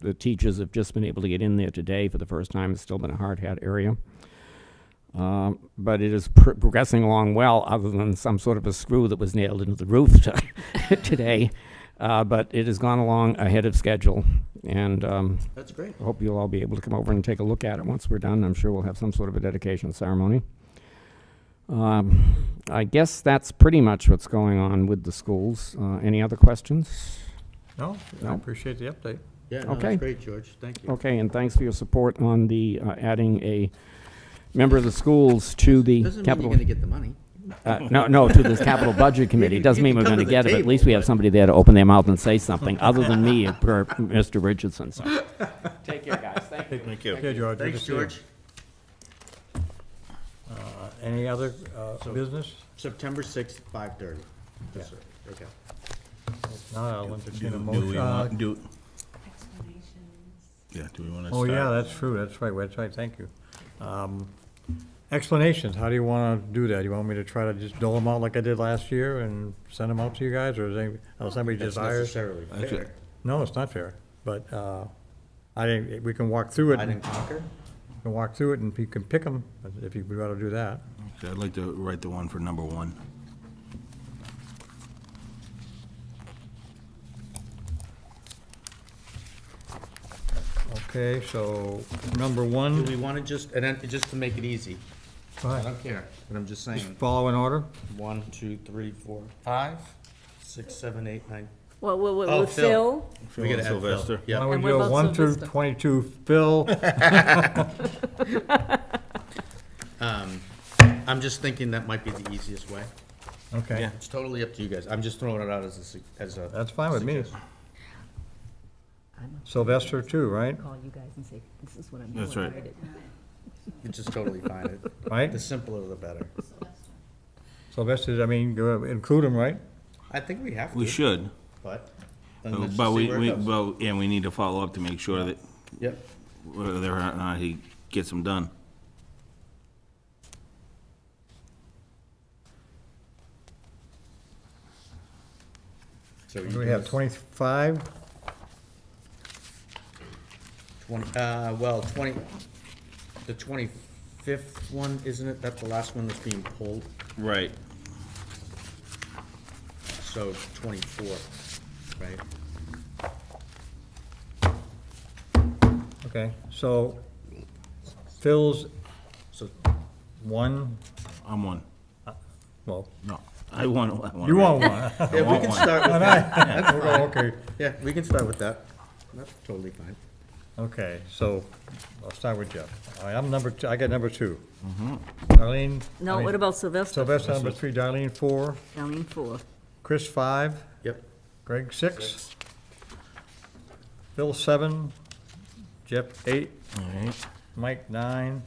The teachers have just been able to get in there today for the first time. It's still been a hard-hit area. But it is progressing along well, other than some sort of a screw that was nailed into the roof today. But it has gone along ahead of schedule, and That's great. I hope you'll all be able to come over and take a look at it once we're done. I'm sure we'll have some sort of a dedication ceremony. I guess that's pretty much what's going on with the schools. Any other questions? No, I No. appreciate the update. Yeah, no, Okay. that's great, George. Thank you. Okay, and thanks for your support on the adding a member of the schools to the Doesn't mean capital. you're gonna get the money. No, to this capital budget committee. You Doesn't mean can we're come going to to the get it, but at table, least we have but- somebody there to open their mouth and say something, other than me, per Mr. Richardson. So, take care, guys. Thank you. Thank you. Okay, George. good to Thanks, see you. George. Any other So- business? September 6th, 5:30. Yes, sir. Okay. No, I'll entertain a Do we motion. want, do, Explanations. yeah, do we want to Oh, start? yeah, that's true, that's right, thank you. Explanations, how do you want to do that? You want me to try to just dole them out like I did last year and send them out to you guys, or is somebody That's desires? necessarily Actually- fair. No, it's not fair, but we can walk through it. I didn't conquer. We can walk through it and you can pick them, if you would rather do that. Okay, I'd like to write the one for number 1. Okay, so, number Do one, we want to just, and then, just to make it easy, go I ahead. don't care, but I'm just Just saying, follow in order. 1, 2, 3, 4, 5, 6, 7, 8, 9. Well, Oh, with Phil. Phil, We gotta add Phil. Sylvester. Why Yeah. don't we And what go about 1 through Sylvester? 22, Phil? I'm just thinking that might be the easiest way. Okay, Yeah. It's totally up to you guys. I'm just throwing it out as a. that's fine with me. suggestion. I'm Sylvester too, right? call you guys and say, this is what I'm doing. That's right. write it. It's just totally fine. Right? The simpler the better. Sylvester, I mean, include them, right? I think we have to. We should, But. then let's but just see we, where it goes. and we need to follow up to make sure that Yep. whether or not he gets them done. So you Do we give have us 25? 20, well, 20, the 25th one, isn't it? That's the last one that's being pulled, Right. so 24, right? Okay, so Phil's So, one, I'm one. well, No, I want you want one. yeah, we can one. start with that. We'll go, okay, Yeah, we can start with that. That's totally fine. okay, so I'll start with Jeff. All right, I'm number two, I got number 2. Darlene? I No, mean, what about Sylvester? Sylvester, number 3, Darlene, 4, Darlene, 4. Chris, 5, Yep. Greg, 6, Phil, 7, Jeff, 8, All right. Mike, 9,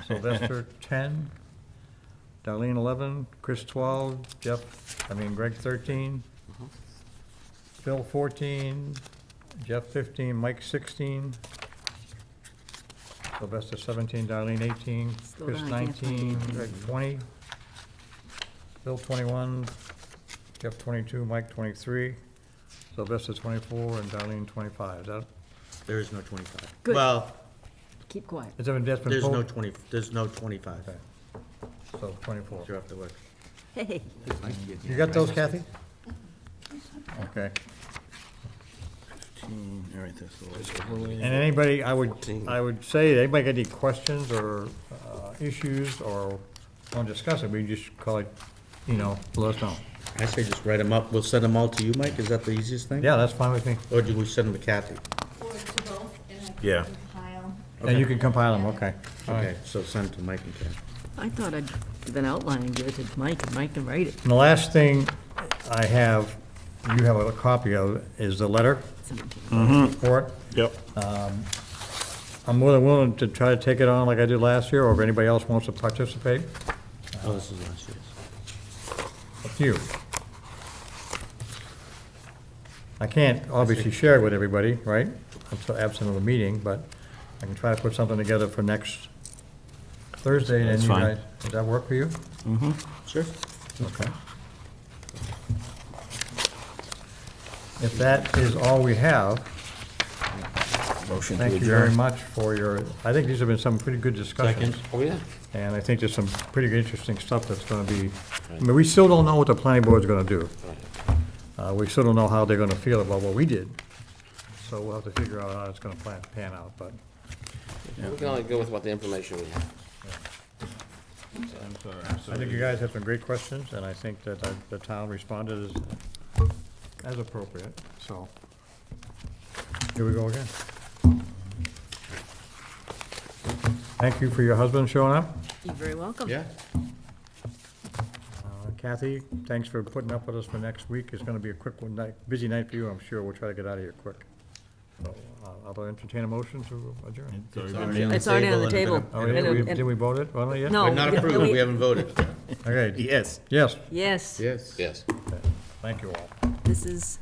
Sylvester, 10, Darlene, 11, Chris, 12, Greg, 13, Phil, 14, Jeff, 15, Mike, 16, Sylvester, 17, Darlene, 18, Slow Chris, down, I can't find 19, Greg, 20, Phil, 21, Jeff, 22, Mike, 23, Sylvester, 24, and Darlene, 25. Is that, There is no 25. Good. Well, Keep quiet. is that that's been there's no pulled? 20, there's no 25. Okay. So 24. You're off the work. Hey, You got those, Kathy? Okay. All right, that's the last. And anybody, I would say, anybody got any questions or issues or want to discuss it, we can just call it, let us know. I say just write them up. We'll send them all to you, Mike. Is that the easiest thing? Yeah, that's fine with me. Or do we send them to Kathy? Or to both, and I Yeah. can compile. And you can compile them, okay. All right. Okay, so send to Mike and Kathy. I thought I'd been outlining it to Mike, and Mike can write it. And the last thing I have, you have a copy of, is the letter 17. report. Yep. I'm more than willing to try to take it on like I did last year, or if anybody else wants to participate, Oh, this is last year's. up to you. I can't obviously share it with everybody, right? I'm so absent of the meeting, but I can try to put something together for next Thursday, and then That's you fine. guys, does that work for you? Sure. Okay. If that is all we have, Motion to thank you very adjourn. much for your, I think these have been some pretty good discussions. Oh, yeah. And I think there's some pretty interesting stuff that's gonna be, I mean, we still don't know what the planning board's gonna do. We still don't know how they're gonna feel about what we did. So we'll have to figure out how it's gonna pan out, but We can only go with what the information we have. I think you guys had some great questions, and I think that the town responded as appropriate, so. Here we go again. Thank you for your husband showing up. You're very welcome. Yeah. Kathy, thanks for putting up with us for next week. It's gonna be a quick one night, busy night for you, I'm sure. We'll try to get out of here quick. So, I'll entertain a motion to adjourn. It's already on the table. Oh, yeah, did we vote it? Well, not yet? No. Not yeah, approved, we- we haven't voted. Okay, Yes. yes, Yes, Yes. Yes. thank you all. this is